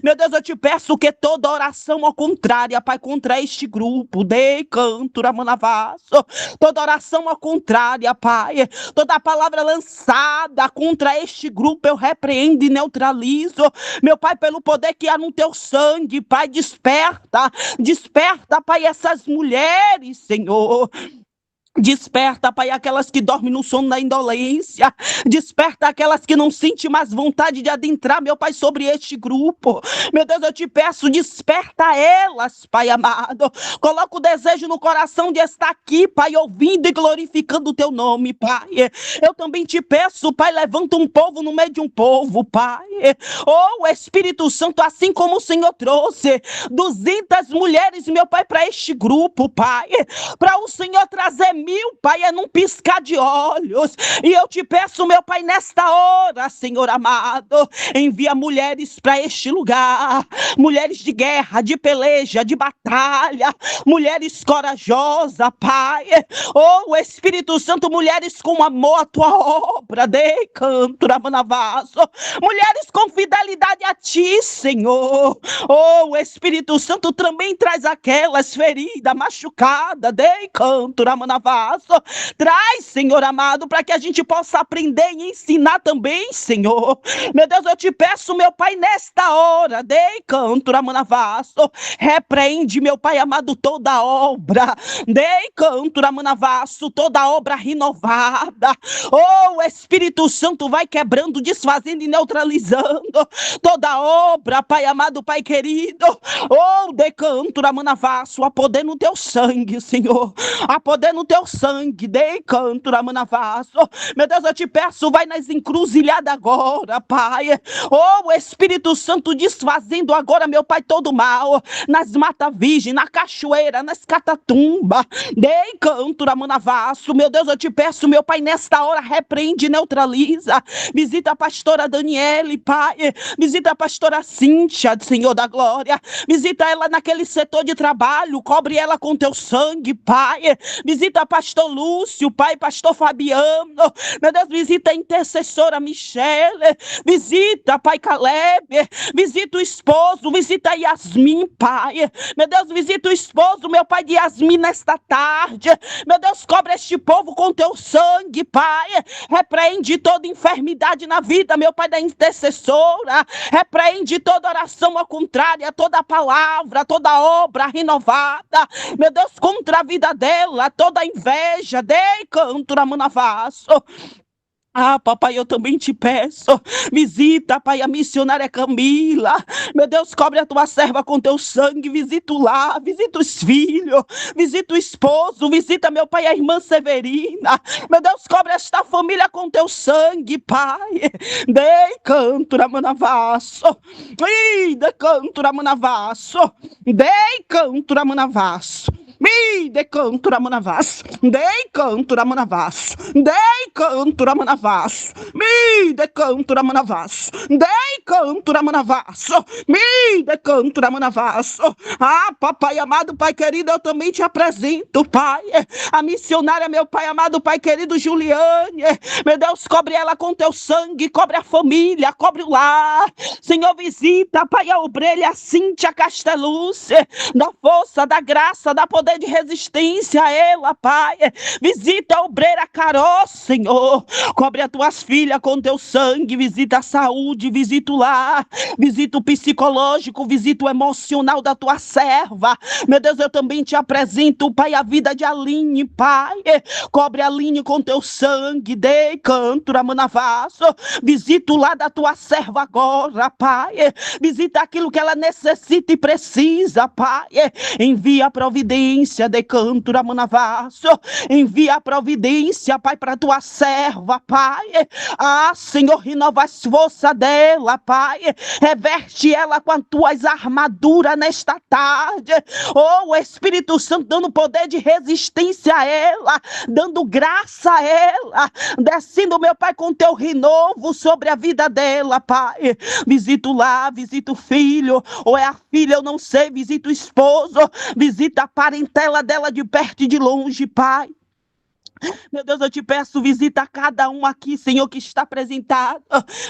Meu Deus, eu te peço que toda oração ao contrário, Pai, contra este grupo, dei canto, ramanavasso. Toda oração ao contrário, Pai. Toda palavra lançada contra este grupo, eu repreendo e neutralizo. Meu Pai, pelo poder que há no teu sangue, Pai, desperta, desperta, Pai, essas mulheres, Senhor. Desperta, Pai, aquelas que dormem no sono da indolência. Desperta aquelas que não sentem mais vontade de adentrar, meu Pai, sobre este grupo. Meu Deus, eu te peço, desperta elas, Pai amado. Coloca o desejo no coração de estar aqui, Pai, ouvindo e glorificando o teu nome, Pai. Eu também te peço, Pai, levanta um povo no meio de um povo, Pai. Oh, Espírito Santo, assim como o Senhor trouxe 200 mulheres, meu Pai, para este grupo, Pai. Para o Senhor trazer 1000, Pai, é num piscar de olhos. E eu te peço, meu Pai, nesta hora, Senhor amado, envia mulheres para este lugar. Mulheres de guerra, de peleja, de batalha. Mulheres corajosas, Pai. Oh, Espírito Santo, mulheres com amor à tua obra. Dei canto, ramanavasso. Mulheres com fidelidade a ti, Senhor. Oh, Espírito Santo, também traz aquelas feridas, machucadas. Dei canto, ramanavasso. Traz, Senhor amado, para que a gente possa aprender e ensinar também, Senhor. Meu Deus, eu te peço, meu Pai, nesta hora, dei canto, ramanavasso. Repreende, meu Pai amado, toda obra. Dei canto, ramanavasso, toda obra renovada. Oh, Espírito Santo, vai quebrando, desfazendo e neutralizando toda obra, Pai amado, Pai querido. Oh, dei canto, ramanavasso, a poder no teu sangue, Senhor. A poder no teu sangue, dei canto, ramanavasso. Meu Deus, eu te peço, vai nas encruzilhadas agora, Pai. Oh, Espírito Santo, desfazendo agora, meu Pai, todo mal, nas matas virgens, na cachoeira, nas catatumbas, dei canto, ramanavasso. Meu Deus, eu te peço, meu Pai, nesta hora, repreende e neutraliza. Visita a pastora Daniele, Pai. Visita a pastora Cíntia, Senhor da glória. Visita ela naquele setor de trabalho, cobre ela com teu sangue, Pai. Visita, visita pastor Lúcio, pai, pastor Fabiano, meu Deus, visita a intercessora Michele, visita, pai Caleb, visita o esposo, visita Yasmin, pai, meu Deus, visita o esposo, meu pai de Yasmin nesta tarde, meu Deus, cobre este povo com teu sangue, pai, repreende toda enfermidade na vida, meu pai da intercessora, repreende toda oração ao contrário, toda palavra, toda obra renovada, meu Deus, contra a vida dela, toda inveja, dei canto na manavaço. Ah, papai, eu também te peço, visita, pai, a missionária Camila, meu Deus, cobre a tua serva com teu sangue, visita o lar, visita os filhos, visita o esposo, visita, meu pai, a irmã Severina, meu Deus, cobre esta família com teu sangue, pai, dei canto na manavaço, dei canto na manavaço, dei canto na manavaço. Mi de canto na manavas, dei canto na manavas, dei canto na manavas, mi de canto na manavas, dei canto na manavas, mi de canto na manavas. Ah, papai amado, pai querido, eu também te apresento, pai, a missionária, meu pai amado, pai querido Juliane, meu Deus, cobre ela com teu sangue, cobre a família, cobre o lar, Senhor, visita, pai, a obreira, a Cíntia Castellucci, da força, da graça, da poder de resistência a ela, pai, visita a obreira Carol, Senhor, cobre as tuas filhas com teu sangue, visita a saúde, visita o lar, visita o psicológico, visita o emocional da tua serva, meu Deus, eu também te apresento, pai, a vida de Aline, pai, cobre a Aline com teu sangue, dei canto na manavaço, visita o lar da tua serva agora, pai, visita aquilo que ela necessita e precisa, pai, envia a providência, de canto na manavaço, envia a providência, pai, para tua serva, pai, ah, Senhor, renova as forças dela, pai, reverte ela com as tuas armaduras nesta tarde, oh, Espírito Santo, dando poder de resistência a ela, dando graça a ela, descendo, meu pai, com teu renovo sobre a vida dela, pai, visita o lar, visita o filho, ou é a filha, eu não sei, visita o esposo, visita a parentela dela de perto e de longe, pai. Meu Deus, eu te peço, visita cada um aqui, Senhor, que está apresentado.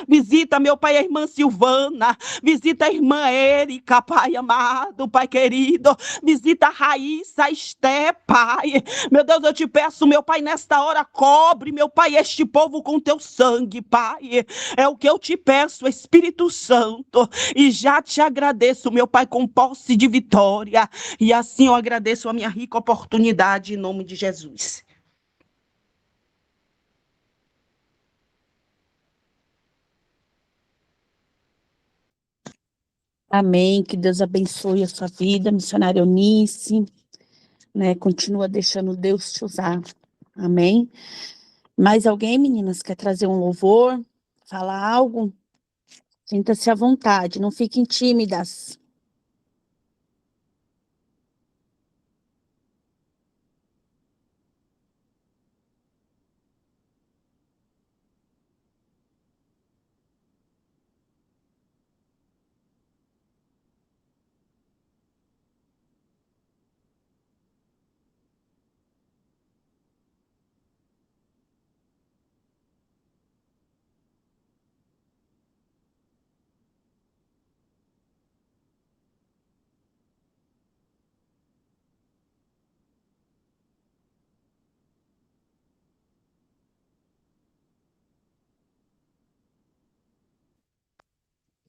Visita, meu pai, a irmã Silvana. Visita a irmã Érica, pai amado, pai querido. Visita a Raíssa, a Esté, pai. Meu Deus, eu te peço, meu pai, nesta hora, cobre, meu pai, este povo com teu sangue, pai. É o que eu te peço, Espírito Santo. E já te agradeço, meu pai, com posse de vitória. E assim eu agradeço a minha rica oportunidade, em nome de Jesus. Amém, que Deus abençoe a sua vida, missionária Eunice, né, continua deixando Deus te usar, amém? Mais alguém, meninas, quer trazer um louvor, falar algo? Sinta-se à vontade, não fiquem tímidas.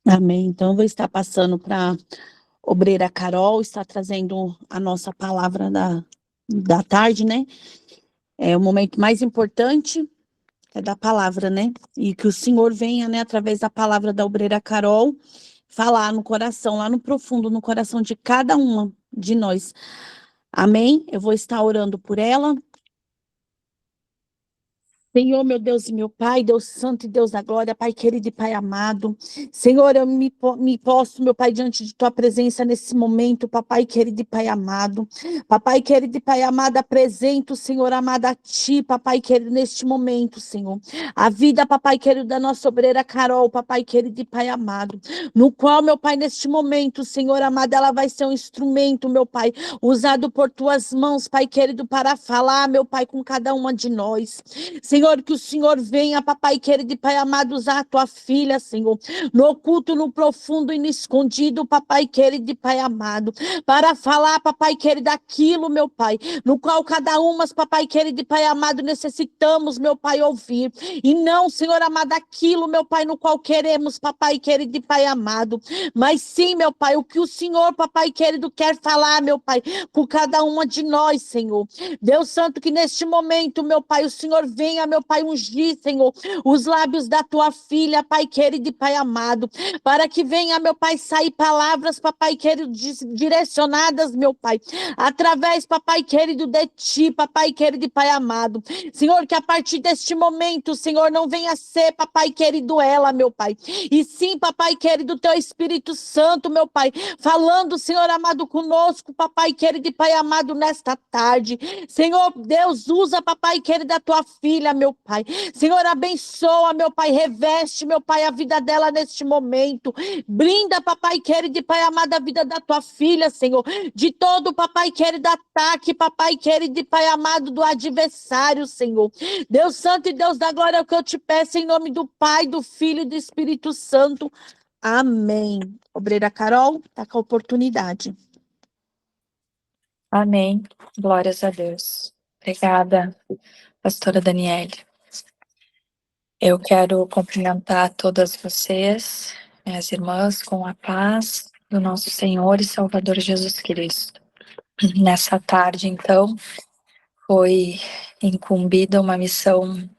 Amém, então eu vou estar passando para obreira Carol, está trazendo a nossa palavra da tarde, né? É o momento mais importante, é da palavra, né? E que o Senhor venha, né, através da palavra da obreira Carol, falar no coração, lá no profundo, no coração de cada uma de nós. Amém? Eu vou estar orando por ela. Senhor, meu Deus e meu Pai, Deus Santo e Deus da Glória, Pai querido e Pai amado. Senhor, eu me posto, meu Pai, diante de Tua presença nesse momento, Papai querido e Pai amado. Papai querido e Pai amado, apresento, Senhor amado, a Ti, Papai querido, neste momento, Senhor. A vida, Papai querido, da nossa obreira Carol, Papai querido e Pai amado. No qual, meu Pai, neste momento, Senhor amado, ela vai ser um instrumento, meu Pai, usado por Tuas mãos, Pai querido, para falar, meu Pai, com cada uma de nós. Senhor, que o Senhor venha, Papai querido e Pai amado, usar a Tua filha, Senhor, no oculto, no profundo e no escondido, Papai querido e Pai amado, para falar, Papai querido, aquilo, meu Pai, no qual cada uma, Papai querido e Pai amado, necessitamos, meu Pai, ouvir, e não, Senhor amado, aquilo, meu Pai, no qual queremos, Papai querido e Pai amado, mas sim, meu Pai, o que o Senhor, Papai querido, quer falar, meu Pai, com cada uma de nós, Senhor. Deus Santo, que neste momento, meu Pai, o Senhor venha, meu Pai, ungir, Senhor, os lábios da Tua filha, Pai querido e Pai amado, para que venha, meu Pai, sair palavras, Papai querido, direcionadas, meu Pai, através, Papai querido, de Ti, Papai querido e Pai amado. Senhor, que a partir deste momento, Senhor, não venha ser, Papai querido, ela, meu Pai, e sim, Papai querido, Teu Espírito Santo, meu Pai, falando, Senhor amado, conosco, Papai querido e Pai amado, nesta tarde. Senhor, Deus, usa, Papai querido, a Tua filha, meu Pai. Senhor, abençoa, meu Pai, reveste, meu Pai, a vida dela neste momento. Brinda, Papai querido e Pai amado, a vida da Tua filha, Senhor, de todo, Papai querido, ataque, Papai querido e Pai amado, do adversário, Senhor. Deus Santo e Deus da Glória, é o que eu te peço em nome do Pai, do Filho e do Espírito Santo. Amém. Obreira Carol, tá com a oportunidade. Amém. Glórias a Deus. Obrigada, pastora Daniele. Eu quero cumprimentar todas vocês, minhas irmãs, com a paz do nosso Senhor e Salvador Jesus Cristo. Nessa tarde, então, foi incumbida uma missão,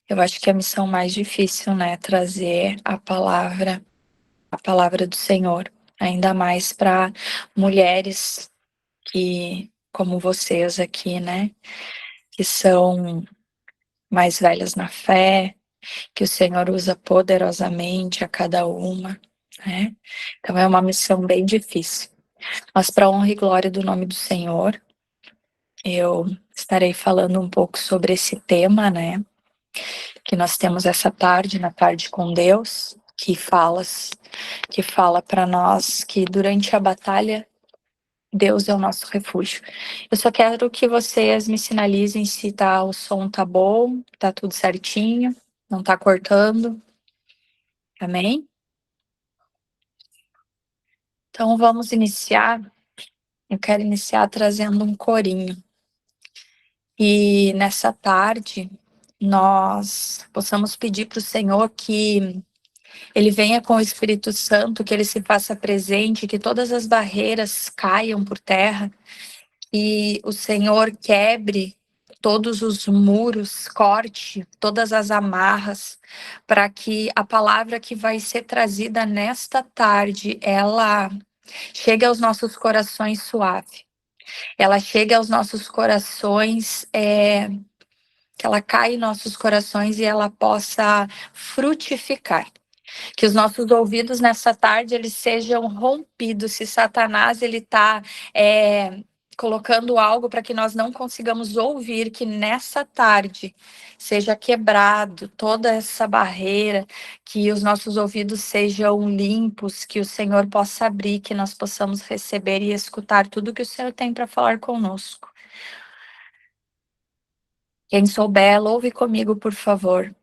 eu acho que é a missão mais difícil, né? Trazer a palavra do Senhor, ainda mais para mulheres que, como vocês aqui, né? Que são mais velhas na fé, que o Senhor usa poderosamente a cada uma, né? Então é uma missão bem difícil. Mas para honra e glória do nome do Senhor, eu estarei falando um pouco sobre esse tema, né? Que nós temos essa tarde, na Tarde com Deus, que fala para nós que durante a batalha Deus é o nosso refúgio. Eu só quero que vocês me sinalizem se o som tá bom, tá tudo certinho, não tá cortando. Amém? Então vamos iniciar. Eu quero iniciar trazendo um corinho. E nessa tarde nós possamos pedir para o Senhor que Ele venha com o Espírito Santo, que Ele se faça presente, que todas as barreiras caiam por terra, e o Senhor quebre todos os muros, corte todas as amarras, para que a palavra que vai ser trazida nesta tarde, ela chegue aos nossos corações suave. Ela chegue aos nossos corações, que ela caia em nossos corações e ela possa frutificar. Que os nossos ouvidos nessa tarde eles sejam rompidos. Se Satanás ele está colocando algo para que nós não consigamos ouvir, que nessa tarde seja quebrado toda essa barreira, que os nossos ouvidos sejam limpos, que o Senhor possa abrir, que nós possamos receber e escutar tudo que o Senhor tem para falar conosco. Quem souber, louve comigo, por favor.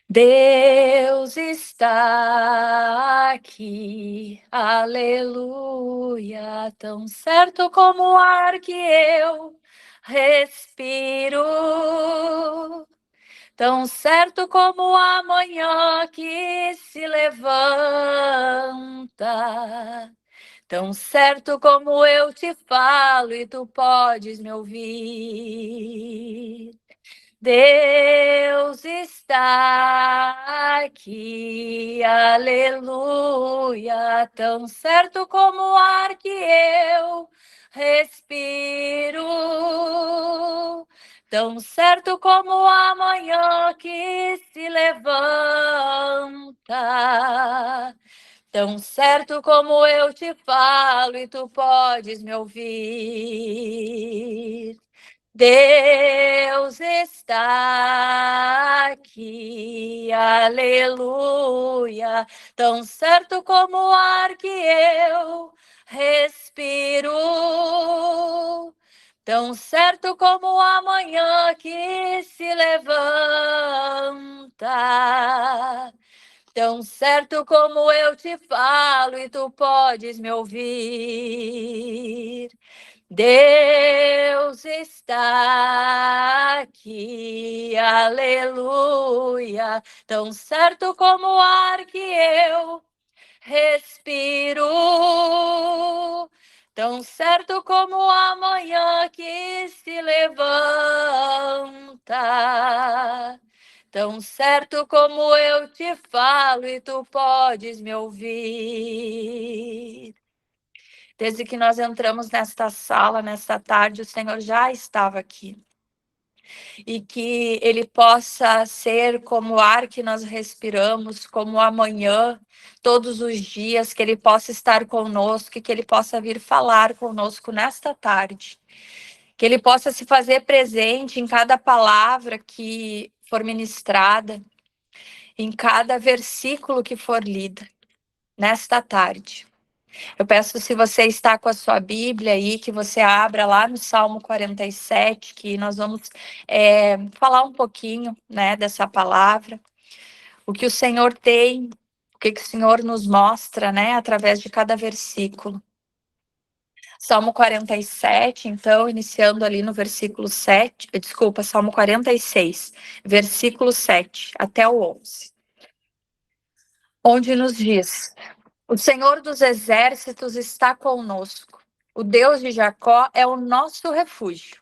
Deus está aqui, aleluia, tão certo como o ar que eu respiro, tão certo como a manhã que se levanta, tão certo como eu te falo e tu podes me ouvir. Deus está aqui, aleluia, tão certo como o ar que eu respiro, tão certo como a manhã que se levanta, tão certo como eu te falo e tu podes me ouvir. Deus está aqui, aleluia, tão certo como o ar que eu respiro, tão certo como a manhã que se levanta, tão certo como eu te falo e tu podes me ouvir. Deus está aqui, aleluia, tão certo como o ar que eu respiro, tão certo como a manhã que se levanta, tão certo como eu te falo e tu podes me ouvir. Desde que nós entramos nesta sala, nesta tarde, o Senhor já estava aqui. E que Ele possa ser como o ar que nós respiramos, como amanhã, todos os dias, que Ele possa estar conosco e que Ele possa vir falar conosco nesta tarde. Que Ele possa se fazer presente em cada palavra que for ministrada, em cada versículo que for lida, nesta tarde. Eu peço, se você está com a sua Bíblia aí, que você abra lá no Salmo 47, que nós vamos falar um pouquinho, né, dessa palavra, o que o Senhor tem, o que o Senhor nos mostra, né, através de cada versículo. Salmo 47, então, iniciando ali no versículo 7, Salmo 46, versículo 7 até o 11, onde nos diz: o Senhor dos exércitos está conosco. O Deus de Jacó é o nosso refúgio.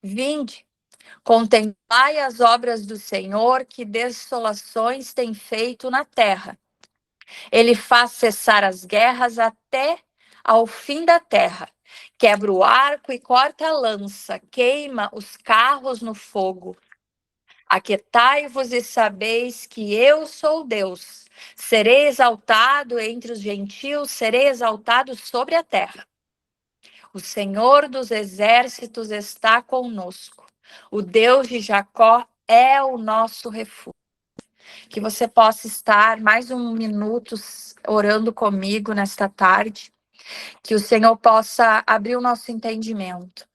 Vinde, contemplai as obras do Senhor, que desolações tem feito na terra. Ele faz cessar as guerras até ao fim da terra. Quebra o arco e corta a lança, queima os carros no fogo. Aquietai-vos e sabeis que eu sou Deus. Serei exaltado entre os gentios, serei exaltado sobre a terra. O Senhor dos exércitos está conosco. O Deus de Jacó é o nosso refúgio. Que você possa estar mais um minuto orando comigo nesta tarde. Que o Senhor possa abrir o nosso entendimento.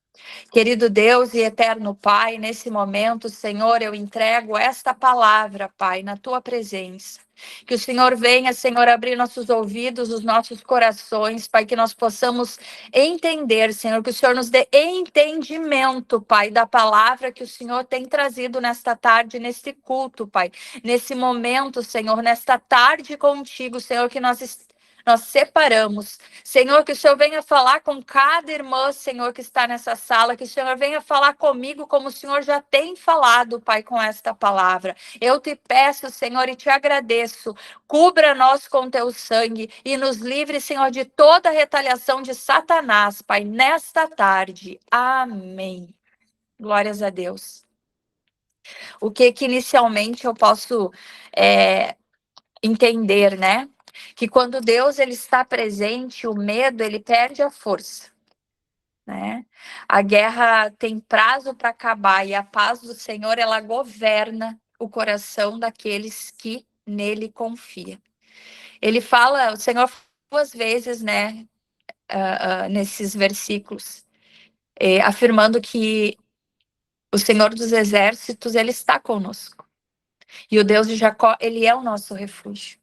Querido Deus e eterno Pai, nesse momento, Senhor, eu entrego esta palavra, Pai, na Tua presença. Que o Senhor venha, Senhor, abrir nossos ouvidos, os nossos corações, Pai, que nós possamos entender, Senhor, que o Senhor nos dê entendimento, Pai, da palavra que o Senhor tem trazido nesta tarde, neste culto, Pai. Nesse momento, Senhor, nesta tarde contigo, Senhor, que nós separamos. Senhor, que o Senhor venha falar com cada irmã, Senhor, que está nessa sala, que o Senhor venha falar comigo como o Senhor já tem falado, Pai, com esta palavra. Eu te peço, Senhor, e te agradeço. Cubra-nós com teu sangue e nos livre, Senhor, de toda retaliação de Satanás, Pai, nesta tarde. Amém. Glórias a Deus. O que inicialmente eu posso entender, né? Que quando Deus ele está presente, o medo ele perde a força, né? A guerra tem prazo para acabar e a paz do Senhor ela governa o coração daqueles que nele confiam. Ele fala, o Senhor duas vezes, né? Nesses versículos, afirmando que o Senhor dos exércitos ele está conosco e o Deus de Jacó ele é o nosso refúgio.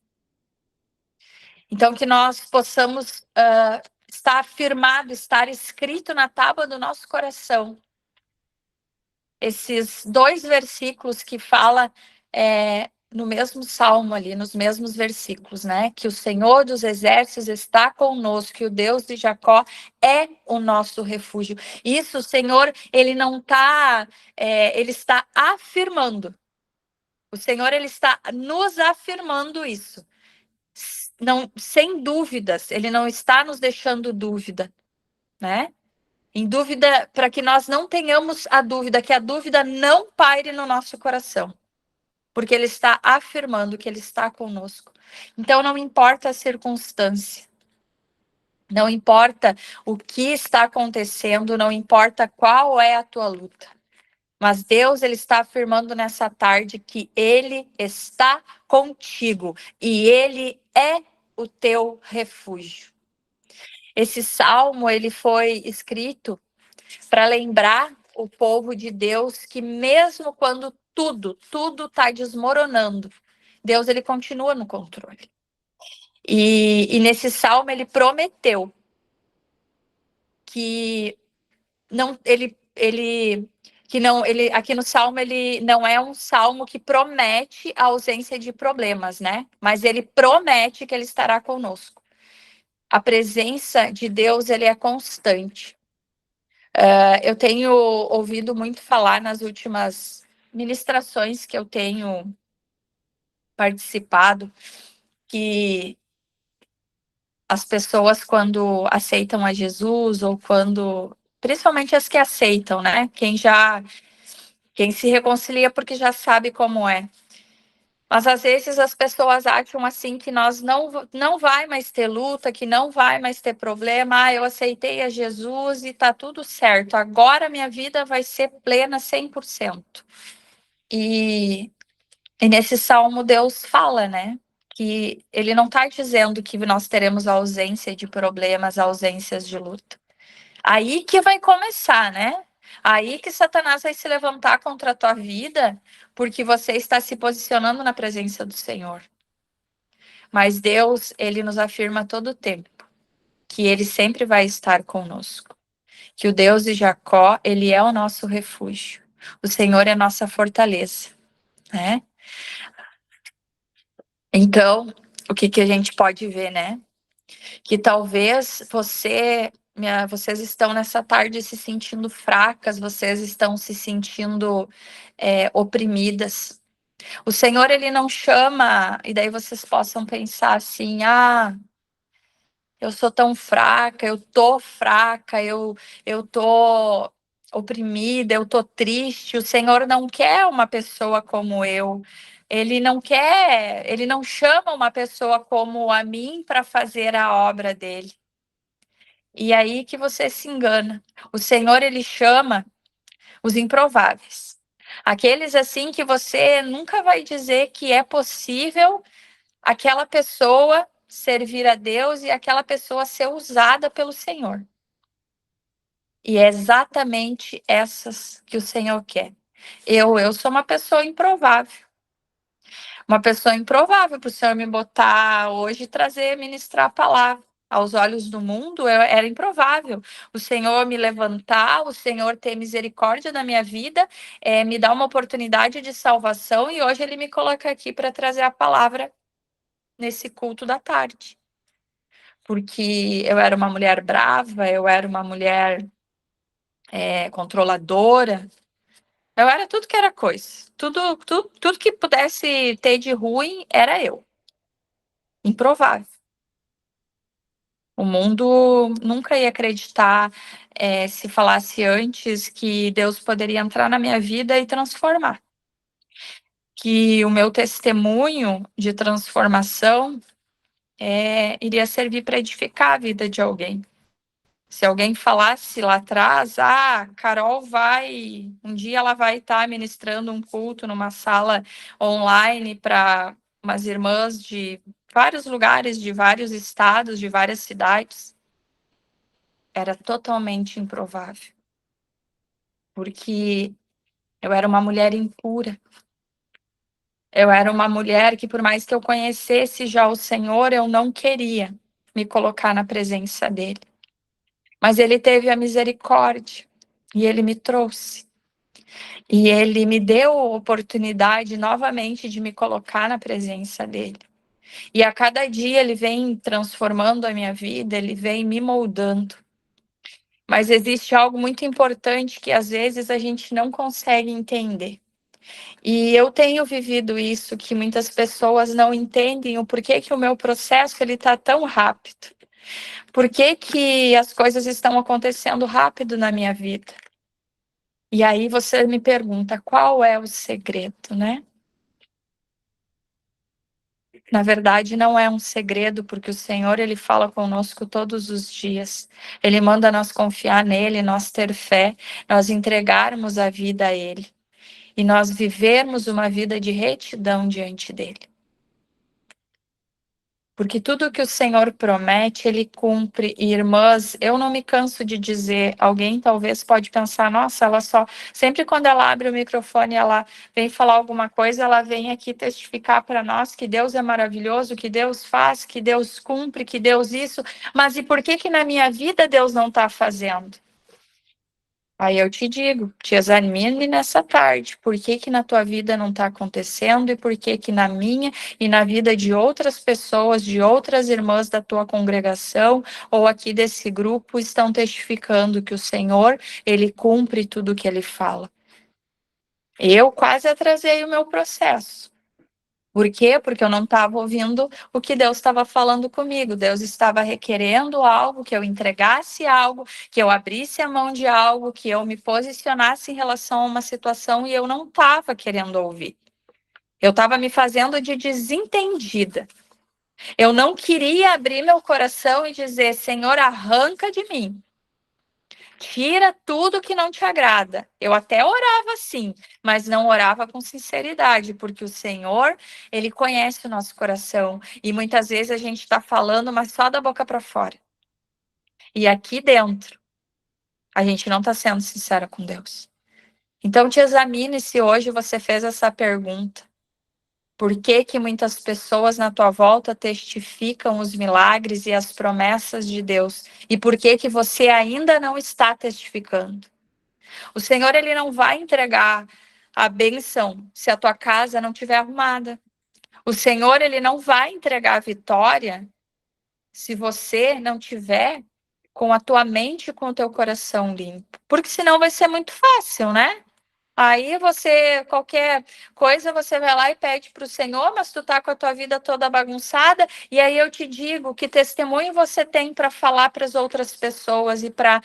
Então, que nós possamos estar afirmado, estar escrito na tábua do nosso coração. Esses dois versículos que fala no mesmo salmo ali, nos mesmos versículos, né? Que o Senhor dos exércitos está conosco, e o Deus de Jacó é o nosso refúgio. Isso, o Senhor, ele não está, ele está afirmando. O Senhor, ele está nos afirmando isso. Não, sem dúvidas, ele não está nos deixando dúvida, né? Em dúvida, para que nós não tenhamos a dúvida, que a dúvida não paire no nosso coração. Porque ele está afirmando que ele está conosco. Então, não importa a circunstância. Não importa o que está acontecendo, não importa qual é a tua luta. Mas Deus, ele está afirmando nessa tarde que ele está contigo e ele é o teu refúgio. Esse salmo, ele foi escrito para lembrar o povo de Deus que mesmo quando tudo está desmoronando, Deus, ele continua no controle. E nesse salmo ele prometeu que não, aqui no salmo ele não é um salmo que promete a ausência de problemas, né? Mas ele promete que ele estará conosco. A presença de Deus, ele é constante. Eu tenho ouvido muito falar nas últimas ministrações que eu tenho participado, que as pessoas, quando aceitam a Jesus, ou quando, principalmente as que aceitam, né? Quem se reconcilia porque já sabe como é. Mas às vezes as pessoas acham assim que nós não vai mais ter luta, que não vai mais ter problema. Eu aceitei a Jesus e tá tudo certo. Agora minha vida vai ser plena 100%. E nesse salmo Deus fala, né? Que ele não está dizendo que nós teremos ausência de problemas, ausências de luta. Aí que vai começar, né? Aí que Satanás vai se levantar contra a tua vida, porque você está se posicionando na presença do Senhor. Mas Deus, ele nos afirma todo o tempo que ele sempre vai estar conosco. Que o Deus de Jacó, ele é o nosso refúgio. O Senhor é a nossa fortaleza, né? Então, o que a gente pode ver, né? Que talvez vocês estão nessa tarde se sentindo fracas, vocês estão se sentindo oprimidas. O Senhor, ele não chama, e daí vocês possam pensar assim, eu sou tão fraca, eu tô fraca, eu tô oprimida, eu tô triste. O Senhor não quer uma pessoa como eu. Ele não chama uma pessoa como a mim para fazer a obra dele. E aí que você se engana. O Senhor, ele chama os improváveis. Aqueles assim que você nunca vai dizer que é possível aquela pessoa servir a Deus e aquela pessoa ser usada pelo Senhor. E é exatamente essas que o Senhor quer. Eu sou uma pessoa improvável. Uma pessoa improvável para o Senhor me botar hoje e trazer, ministrar a palavra. Aos olhos do mundo, era improvável. O Senhor me levantar, o Senhor ter misericórdia da minha vida, me dar uma oportunidade de salvação, e hoje Ele me coloca aqui para trazer a palavra nesse culto da tarde. Porque eu era uma mulher brava, eu era uma mulher controladora, eu era tudo que era coisa. Tudo que pudesse ter de ruim era eu. Improvável. O mundo nunca ia acreditar se falasse antes que Deus poderia entrar na minha vida e transformar. Que o meu testemunho de transformação iria servir para edificar a vida de alguém. Se alguém falasse lá atrás, Carol um dia ela vai estar ministrando um culto numa sala online para umas irmãs de vários lugares, de vários estados, de várias cidades. Era totalmente improvável. Porque eu era uma mulher impura. Eu era uma mulher que, por mais que eu conhecesse já o Senhor, eu não queria me colocar na presença dele. Mas ele teve a misericórdia e ele me trouxe. E ele me deu a oportunidade novamente de me colocar na presença dele. E a cada dia ele vem transformando a minha vida, ele vem me moldando. Mas existe algo muito importante que às vezes a gente não consegue entender. E eu tenho vivido isso, que muitas pessoas não entendem o porquê que o meu processo ele está tão rápido. Por que que as coisas estão acontecendo rápido na minha vida? E aí você me pergunta, qual é o segredo, né? Na verdade, não é um segredo, porque o Senhor, Ele fala conosco todos os dias. Ele manda nós confiar nele, nós ter fé, nós entregarmos a vida a Ele. E nós vivermos uma vida de retidão diante dele. Porque tudo que o Senhor promete, Ele cumpre. E, irmãs, eu não me canso de dizer, alguém talvez pode pensar, nossa, ela só, sempre quando ela abre o microfone, ela vem falar alguma coisa, ela vem aqui testificar para nós que Deus é maravilhoso, que Deus faz, que Deus cumpre, que Deus isso, mas e por que que na minha vida Deus não está fazendo? Aí eu te digo, te examine nessa tarde, por que que na tua vida não está acontecendo e por que que na minha e na vida de outras pessoas, de outras irmãs da tua congregação ou aqui desse grupo estão testificando que o Senhor, Ele cumpre tudo o que Ele fala. Eu quase atrasei o meu processo. Por quê? Porque eu não estava ouvindo o que Deus estava falando comigo. Deus estava requerendo algo, que eu entregasse algo, que eu abrisse a mão de algo, que eu me posicionasse em relação a uma situação e eu não estava querendo ouvir. Eu estava me fazendo de desentendida. Eu não queria abrir meu coração e dizer, Senhor, arranca de mim. Tira tudo que não te agrada. Eu até orava assim, mas não orava com sinceridade, porque o Senhor, Ele conhece o nosso coração. E muitas vezes a gente está falando, mas só da boca para fora. E aqui dentro, a gente não está sendo sincera com Deus. Então te examine se hoje você fez essa pergunta. Por que que muitas pessoas na tua volta testificam os milagres e as promessas de Deus? E por que que você ainda não está testificando? O Senhor, Ele não vai entregar a bênção se a tua casa não estiver arrumada. O Senhor, Ele não vai entregar a vitória se você não tiver com a tua mente e com o teu coração limpo. Porque senão vai ser muito fácil, né? Aí você, qualquer coisa, você vai lá e pede para o Senhor, mas tu tá com a tua vida toda bagunçada, e aí eu te digo, que testemunho você tem para falar para as outras pessoas e para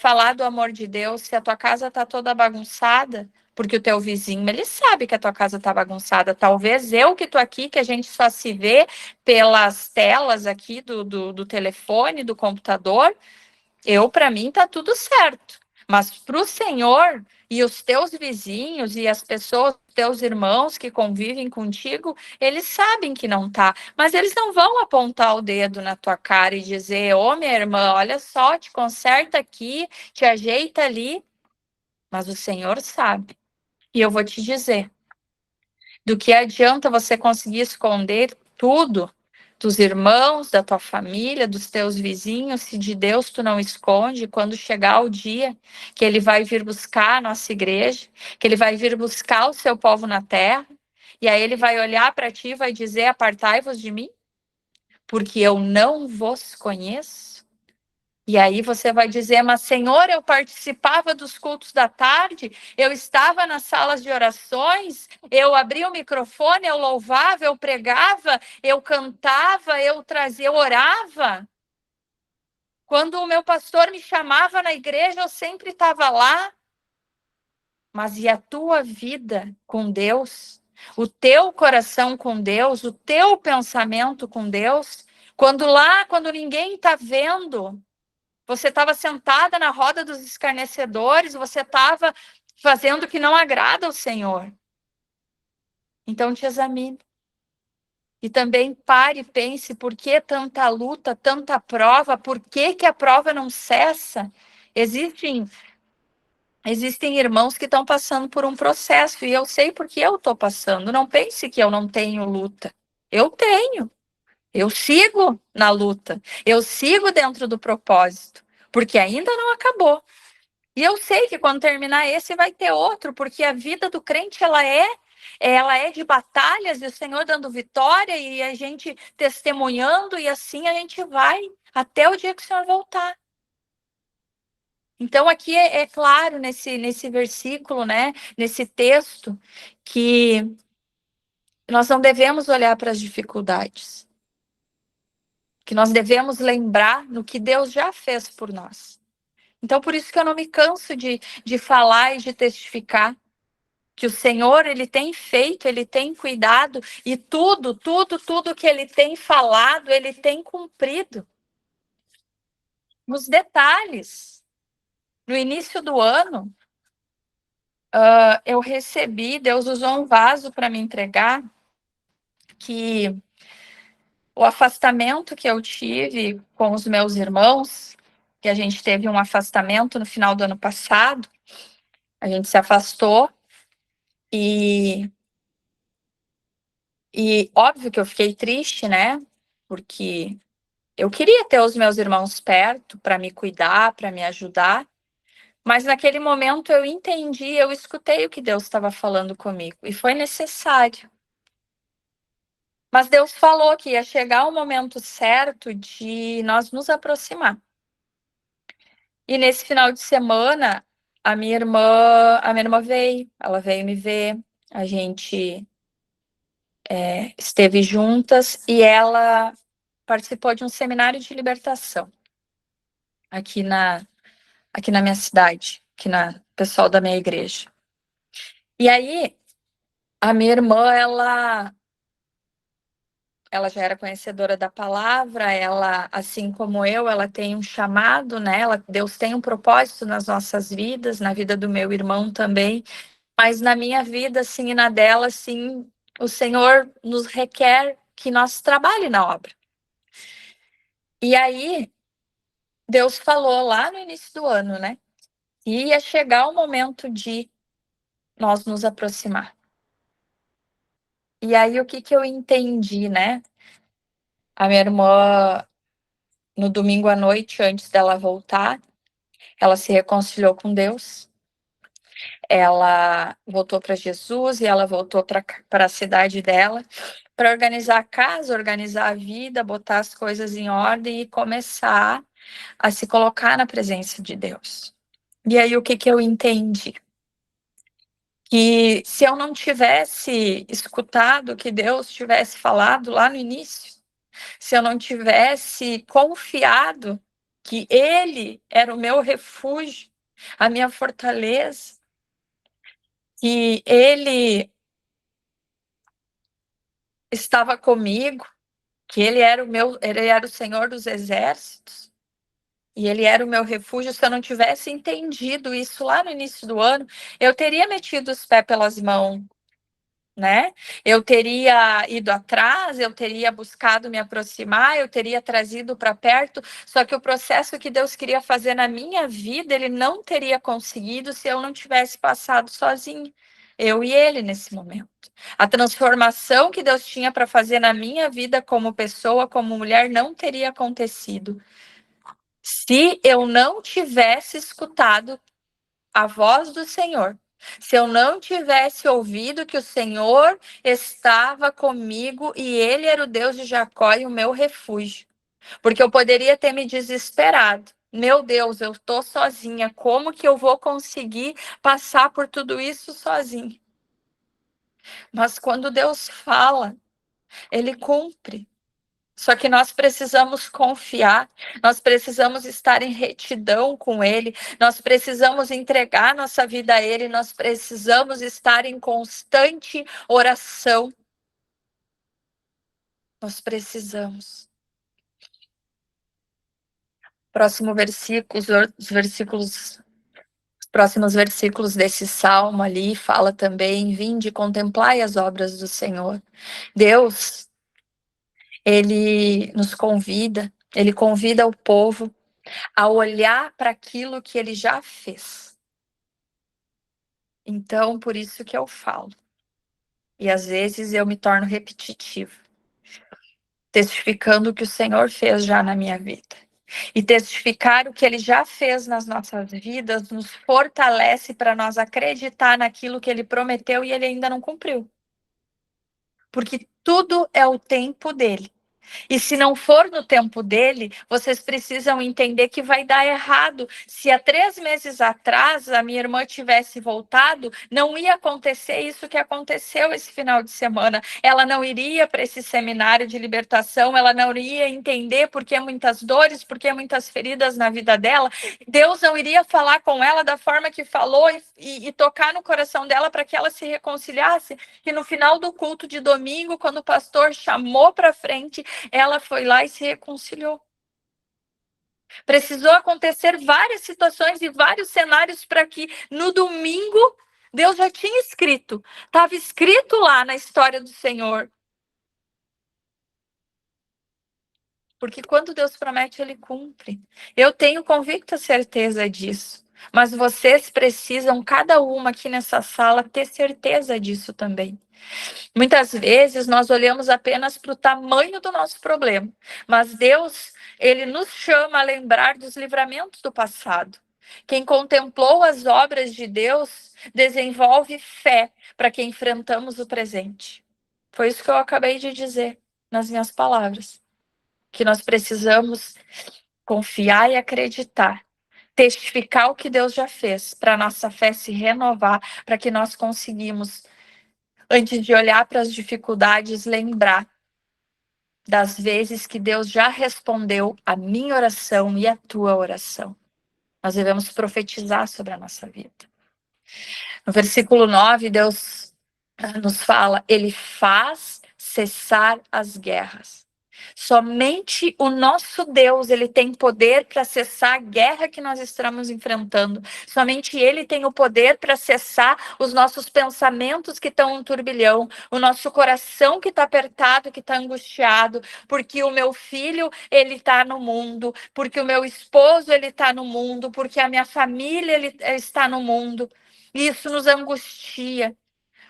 falar do amor de Deus, se a tua casa tá toda bagunçada, porque o teu vizinho, ele sabe que a tua casa tá bagunçada, talvez eu que tô aqui, que a gente só se vê pelas telas aqui do telefone, do computador, para mim tá tudo certo, mas para o Senhor e os teus vizinhos e as pessoas, teus irmãos que convivem contigo, eles sabem que não tá, mas eles não vão apontar o dedo na tua cara e dizer, ô minha irmã, olha só, te conserta aqui, te ajeita ali, mas o Senhor sabe. E eu vou te dizer, do que adianta você conseguir esconder tudo dos irmãos, da tua família, dos teus vizinhos, se de Deus tu não esconde, quando chegar o dia que Ele vai vir buscar a nossa igreja, que Ele vai vir buscar o seu povo na terra, e aí Ele vai olhar para ti e vai dizer, apartai-vos de mim, porque eu não vos conheço. E aí você vai dizer, mas Senhor, eu participava dos cultos da tarde, eu estava nas salas de orações, eu abria o microfone, eu louvava, eu pregava, eu cantava, eu trazia, eu orava. Quando o meu pastor me chamava na igreja, eu sempre estava lá. Mas e a tua vida com Deus? O teu coração com Deus? O teu pensamento com Deus? Quando ninguém está vendo, você estava sentada na roda dos escarnecedores, você estava fazendo o que não agrada ao Senhor. Então te examine. E também pare e pense, por que tanta luta, tanta prova? Por que que a prova não cessa? Existem irmãos que estão passando por um processo, e eu sei porque eu estou passando. Não pense que eu não tenho luta. Eu tenho. Eu sigo na luta. Eu sigo dentro do propósito, porque ainda não acabou. E eu sei que quando terminar esse vai ter outro, porque a vida do crente ela é de batalhas, e o Senhor dando vitória e a gente testemunhando, e assim a gente vai até o dia que o Senhor voltar. Então aqui é claro nesse versículo, né, nesse texto, que nós não devemos olhar para as dificuldades. que nós devemos lembrar no que Deus já fez por nós. Então, por isso que eu não me canso de falar e de testificar que o Senhor, Ele tem feito, Ele tem cuidado, e tudo que Ele tem falado, Ele tem cumprido. Nos detalhes. No início do ano, eu recebi, Deus usou um vaso para me entregar, que o afastamento que eu tive com os meus irmãos, que a gente teve um afastamento no final do ano passado, a gente se afastou, e óbvio que eu fiquei triste, né? Porque eu queria ter os meus irmãos perto para me cuidar, para me ajudar, mas naquele momento eu entendi, eu escutei o que Deus estava falando comigo, e foi necessário. Mas Deus falou que ia chegar o momento certo de nós nos aproximar. E nesse final de semana, a minha irmã veio, ela veio me ver, a gente esteve juntas, e ela participou de um seminário de libertação aqui na minha cidade, aqui na pessoal da minha igreja. E aí, a minha irmã, ela já era conhecedora da palavra, ela, assim como eu, ela tem um chamado, né? Deus tem um propósito nas nossas vidas, na vida do meu irmão também, mas na minha vida, assim, e na dela, assim, o Senhor nos requer que nós trabalhe na obra. E aí, Deus falou lá no início do ano, né? E ia chegar o momento de nós nos aproximar. E aí, o que eu entendi, né? A minha irmã, no domingo à noite, antes dela voltar, ela se reconciliou com Deus. Ela voltou para Jesus e ela voltou para a cidade dela para organizar a casa, organizar a vida, botar as coisas em ordem e começar a se colocar na presença de Deus. E aí, o que eu entendi? Que se eu não tivesse escutado o que Deus tivesse falado lá no início, se eu não tivesse confiado que Ele era o meu refúgio, a minha fortaleza, que Ele estava comigo, que Ele era o Senhor dos exércitos, e Ele era o meu refúgio, se eu não tivesse entendido isso lá no início do ano, eu teria metido os pés pelas mãos, né? Eu teria ido atrás, eu teria buscado me aproximar, eu teria trazido para perto, só que o processo que Deus queria fazer na minha vida, Ele não teria conseguido se eu não tivesse passado sozinha, eu e Ele nesse momento. A transformação que Deus tinha para fazer na minha vida como pessoa, como mulher, não teria acontecido se eu não tivesse escutado a voz do Senhor. Se eu não tivesse ouvido que o Senhor estava comigo e Ele era o Deus de Jacó e o meu refúgio. Porque eu poderia ter me desesperado. Meu Deus, eu estou sozinha. Como que eu vou conseguir passar por tudo isso sozinha? Mas quando Deus fala, Ele cumpre. Só que nós precisamos confiar, nós precisamos estar em retidão com Ele, nós precisamos entregar nossa vida a Ele, nós precisamos estar em constante oração. Nós precisamos. Próximo versículo, os próximos versículos desse salmo ali fala também: vinde, contemplai as obras do Senhor. Deus, Ele nos convida, Ele convida o povo a olhar para aquilo que Ele já fez. Então, por isso que eu falo. E às vezes eu me torno repetitiva, testificando o que o Senhor fez já na minha vida. E testificar o que Ele já fez nas nossas vidas nos fortalece para nós acreditar naquilo que Ele prometeu e Ele ainda não cumpriu. Porque tudo é o tempo dEle. E se não for no tempo dele, vocês precisam entender que vai dar errado. Se há 3 meses atrás a minha irmã tivesse voltado, não ia acontecer isso que aconteceu esse final de semana. Ela não iria para esse seminário de libertação, ela não iria entender por que muitas dores, por que muitas feridas na vida dela. Deus não iria falar com ela da forma que falou e tocar no coração dela para que ela se reconciliasse. Que no final do culto de domingo, quando o pastor chamou para frente, ela foi lá e se reconciliou. Precisou acontecer várias situações e vários cenários para que no domingo Deus já tinha escrito, estava escrito lá na história do Senhor. Porque quando Deus promete, Ele cumpre. Eu tenho convicta certeza disso. Mas vocês precisam, cada uma aqui nessa sala, ter certeza disso também. Muitas vezes nós olhamos apenas para o tamanho do nosso problema, mas Deus, Ele nos chama a lembrar dos livramentos do passado. Quem contemplou as obras de Deus desenvolve fé para que enfrentamos o presente. Foi isso que eu acabei de dizer nas minhas palavras. Que nós precisamos confiar e acreditar, testificar o que Deus já fez, para a nossa fé se renovar, para que nós conseguimos, antes de olhar para as dificuldades, lembrar das vezes que Deus já respondeu a minha oração e a tua oração. Nós devemos profetizar sobre a nossa vida. No versículo 9, Deus nos fala, Ele faz cessar as guerras. Somente o nosso Deus, Ele tem poder para cessar a guerra que nós estamos enfrentando. Somente Ele tem o poder para cessar os nossos pensamentos que estão em turbilhão, o nosso coração que está apertado, que está angustiado, porque o meu filho, ele está no mundo, porque o meu esposo, ele está no mundo, porque a minha família, ele está no mundo. Isso nos angustia.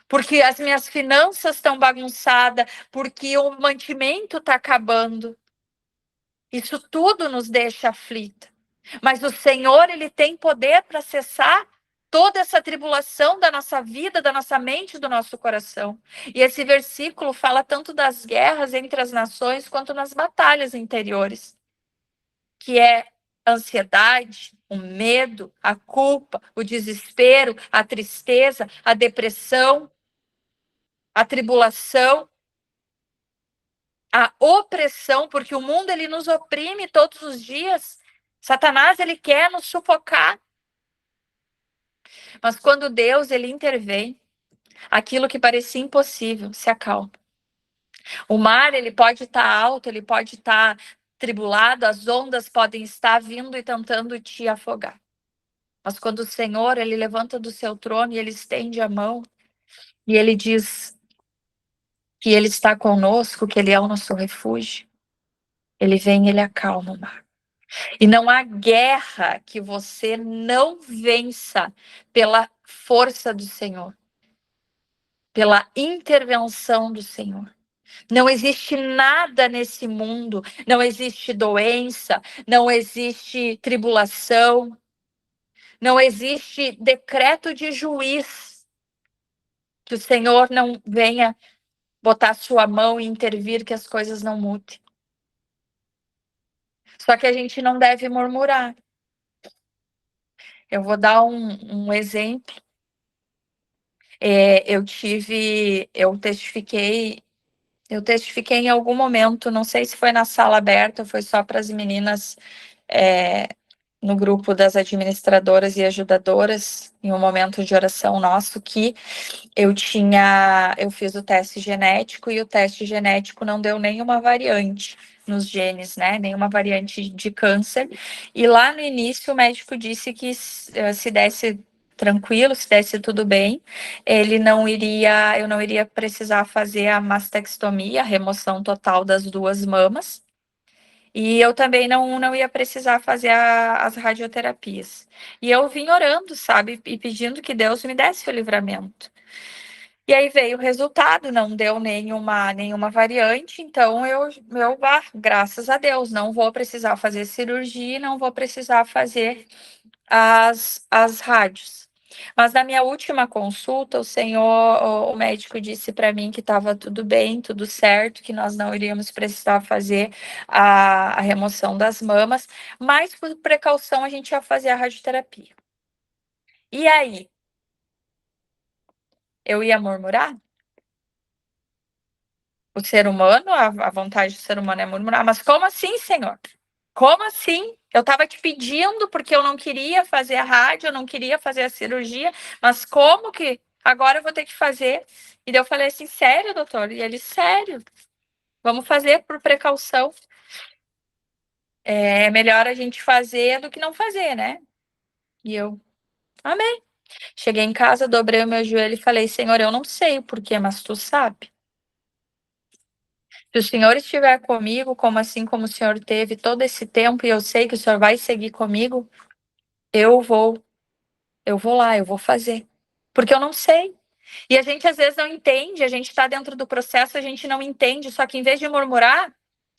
Porque as minhas finanças estão bagunçadas, porque o mantimento está acabando. Isso tudo nos deixa aflita. Mas o Senhor, Ele tem poder para cessar toda essa tribulação da nossa vida, da nossa mente, do nosso coração. E esse versículo fala tanto das guerras entre as nações, quanto nas batalhas interiores. Que é a ansiedade, o medo, a culpa, o desespero, a tristeza, a depressão, a tribulação, a opressão, porque o mundo ele nos oprime todos os dias. Satanás ele quer nos sufocar. Mas quando Deus ele intervém, aquilo que parecia impossível se acalma. O mar ele pode estar alto, ele pode estar tribulado, as ondas podem estar vindo e tentando te afogar. Mas quando o Senhor ele levanta do seu trono e ele estende a mão e ele diz que Ele está conosco, que Ele é o nosso refúgio. Ele vem, Ele acalma o mar. E não há guerra que você não vença pela força do Senhor, pela intervenção do Senhor. Não existe nada nesse mundo, não existe doença, não existe tribulação, não existe decreto de juiz que o Senhor não venha botar sua mão e intervir que as coisas não mudem. Só que a gente não deve murmurar. Eu vou dar um exemplo. Eu testifiquei em algum momento, não sei se foi na sala aberta ou foi só para as meninas no grupo das administradoras e ajudadoras, em um momento de oração nosso, que eu fiz o teste genético e o teste genético não deu nenhuma variante nos genes, né? Nenhuma variante de câncer. E lá no início o médico disse que se desse tranquilo, se desse tudo bem, eu não iria precisar fazer a mastectomia, a remoção total das 2 mamas. E eu também não ia precisar fazer as radioterapias. E eu vim orando, sabe? E pedindo que Deus me desse o livramento. E aí veio o resultado, não deu nenhuma variante. Então, graças a Deus, não vou precisar fazer cirurgia, não vou precisar fazer as rádios. Mas na minha última consulta, o médico disse para mim que estava tudo bem, tudo certo, que nós não iríamos precisar fazer a remoção das mamas, mas por precaução a gente ia fazer a radioterapia. E aí? Eu ia murmurar? O ser humano, a vontade do ser humano é murmurar, mas como assim, Senhor? Como assim? Eu estava te pedindo porque eu não queria fazer a rádio, eu não queria fazer a cirurgia, mas como que agora eu vou ter que fazer? E daí eu falei assim, sério, doutor? E ele, sério, vamos fazer por precaução. É melhor a gente fazer do que não fazer, né? E eu, amém. Cheguei em casa, dobrei o meu joelho e falei, Senhor, eu não sei o porquê, mas tu sabe. Se o Senhor estiver comigo, como o Senhor teve todo esse tempo, e eu sei que o Senhor vai seguir comigo, eu vou lá, eu vou fazer. Porque eu não sei. E a gente às vezes não entende, a gente está dentro do processo, a gente não entende, só que em vez de murmurar,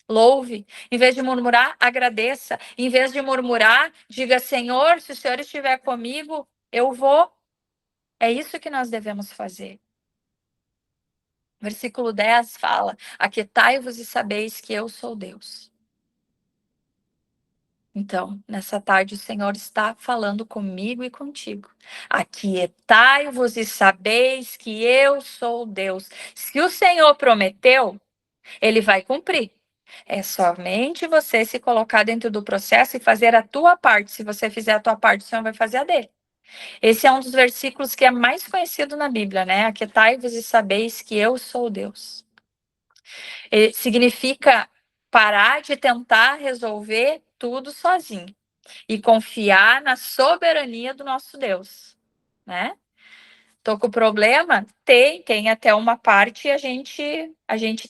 louve. Em vez de murmurar, agradeça. Em vez de murmurar, diga, Senhor, se o Senhor estiver comigo, eu vou. É isso que nós devemos fazer. Versículo 10 fala: aquietai-vos e sabeis que eu sou Deus. Então, nessa tarde, o Senhor está falando comigo e contigo. Aquietai-vos e sabeis que eu sou Deus. Se o Senhor prometeu, ele vai cumprir. É somente você se colocar dentro do processo e fazer a tua parte. Se você fizer a tua parte, o Senhor vai fazer a dele. Esse é um dos versículos que é mais conhecido na Bíblia, né? Aquietai-vos e sabeis que eu sou Deus. Ele significa parar de tentar resolver tudo sozinho e confiar na soberania do nosso Deus, né? Tô com problema? Tem até uma parte a gente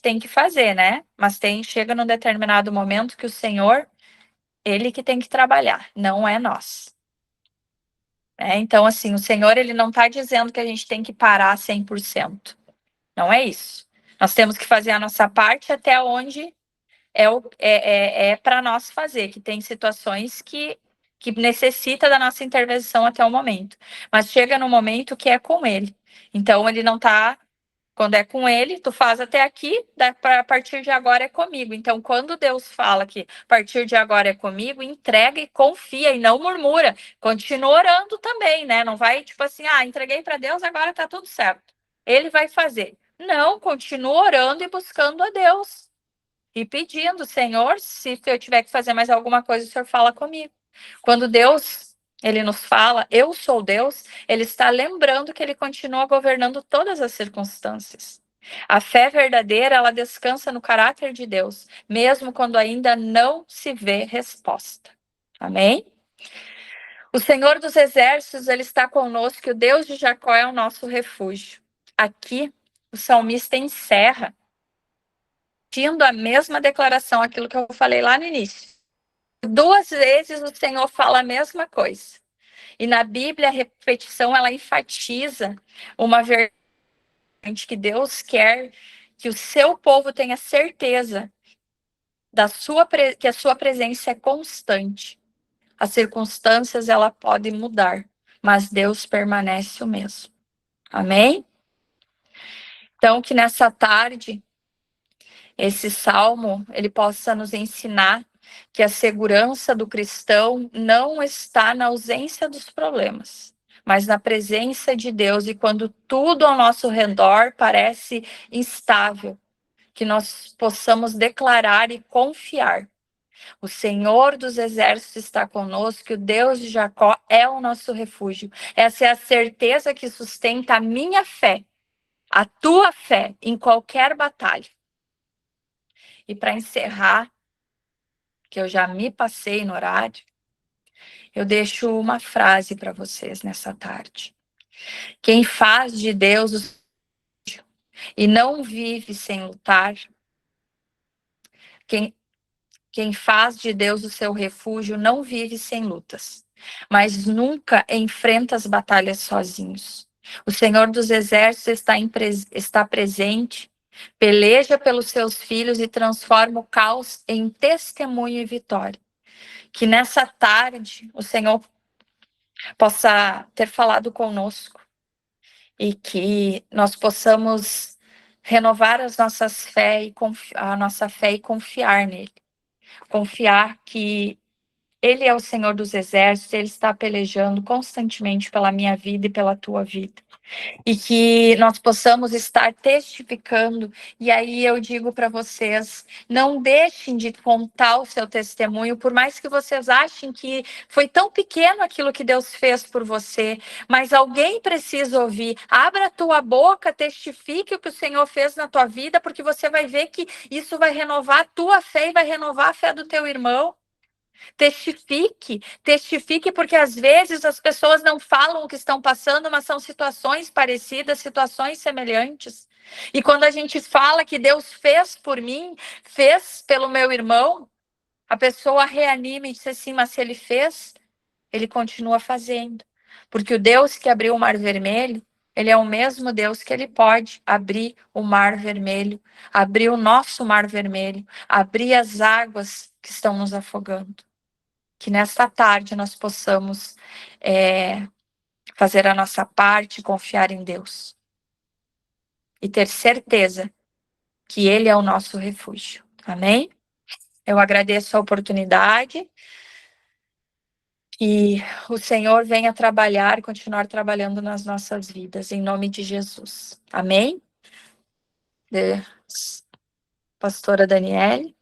tem que fazer, né? Mas chega num determinado momento que o Senhor, ele que tem que trabalhar, não é nós. Então, assim, o Senhor, ele não está dizendo que a gente tem que parar 100%. Não é isso. Nós temos que fazer a nossa parte até onde é para nós fazer, que tem situações que necessita da nossa intervenção até o momento. Mas chega no momento que é com ele. Então, ele não está... Quando é com ele, tu faz até aqui, a partir de agora é comigo. Então, quando Deus fala que a partir de agora é comigo, entrega e confia e não murmura. Continua orando também, né? Não vai tipo assim, entreguei para Deus, agora tá tudo certo. Ele vai fazer. Não, continua orando e buscando a Deus. E pedindo, Senhor, se eu tiver que fazer mais alguma coisa, o Senhor fala comigo. Quando Deus, ele nos fala, eu sou Deus, ele está lembrando que ele continua governando todas as circunstâncias. A fé verdadeira, ela descansa no caráter de Deus, mesmo quando ainda não se vê resposta. Amém? O Senhor dos Exércitos, ele está conosco, e o Deus de Jacó é o nosso refúgio. Aqui, o salmista encerra repetindo a mesma declaração, aquilo que eu falei lá no início. 2 vezes o Senhor fala a mesma coisa. E na Bíblia, a repetição, ela enfatiza uma verdade que Deus quer que o seu povo tenha certeza que a sua presença é constante. As circunstâncias, ela pode mudar, mas Deus permanece o mesmo. Amém? Então, que nessa tarde, esse salmo, ele possa nos ensinar que a segurança do cristão não está na ausência dos problemas, mas na presença de Deus. E quando tudo ao nosso redor parece instável, que nós possamos declarar e confiar. O Senhor dos Exércitos está conosco, o Deus de Jacó é o nosso refúgio. Essa é a certeza que sustenta a minha fé, a tua fé em qualquer batalha. E para encerrar, que eu já me passei no horário, eu deixo uma frase para vocês nessa tarde. Quem faz de Deus e não vive sem lutar, quem faz de Deus o seu refúgio não vive sem lutas, mas nunca enfrenta as batalhas sozinhos. O Senhor dos Exércitos está presente, peleja pelos seus filhos e transforma o caos em testemunho e vitória. Que nessa tarde o Senhor possa ter falado conosco e que nós possamos renovar a nossa fé e confiar nele. Confiar que ele é o Senhor dos Exércitos, ele está pelejando constantemente pela minha vida e pela tua vida. E que nós possamos estar testificando. E aí eu digo para vocês, não deixem de contar o seu testemunho, por mais que vocês achem que foi tão pequeno aquilo que Deus fez por você, mas alguém precisa ouvir. Abra a tua boca, testifique o que o Senhor fez na tua vida, porque você vai ver que isso vai renovar a tua fé e vai renovar a fé do teu irmão. Testifique, porque às vezes as pessoas não falam o que estão passando, mas são situações parecidas, situações semelhantes. E quando a gente fala que Deus fez por mim, fez pelo meu irmão, a pessoa reanima e diz assim, mas se ele fez, ele continua fazendo. Porque o Deus que abriu o Mar Vermelho, ele é o mesmo Deus que ele pode abrir o Mar Vermelho, abrir o nosso Mar Vermelho, abrir as águas que estão nos afogando. Que nesta tarde nós possamos fazer a nossa parte, confiar em Deus. E ter certeza que Ele é o nosso refúgio. Amém? Eu agradeço a oportunidade. Que o Senhor venha trabalhar, continuar trabalhando nas nossas vidas, em nome de Jesus. Amém? Pastora Daniele.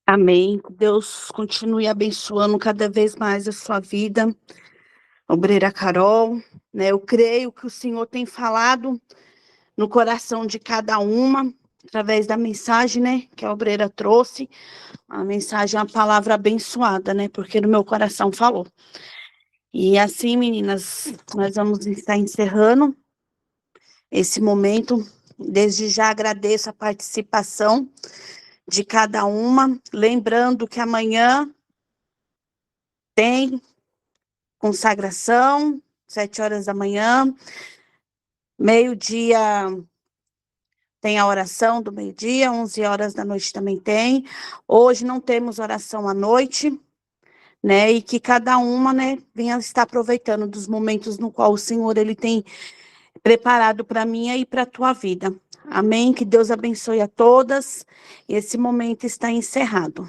Amém. Deus continue abençoando cada vez mais a sua vida. Obreira Carol, né? Eu creio que o Senhor tem falado no coração de cada uma, através da mensagem, né, que a obreira trouxe. A mensagem é uma palavra abençoada, né, porque no meu coração falou. E assim, meninas, nós vamos estar encerrando esse momento. Desde já agradeço a participação de cada uma, lembrando que amanhã tem consagração, 7 horas da manhã, meio-dia tem a oração do meio-dia, 11 horas da noite também tem. Hoje não temos oração à noite, né, e que cada uma, né, venha estar aproveitando dos momentos no qual o Senhor, ele tem preparado para mim e para a tua vida. Amém? Que Deus abençoe a todas. Esse momento está encerrado.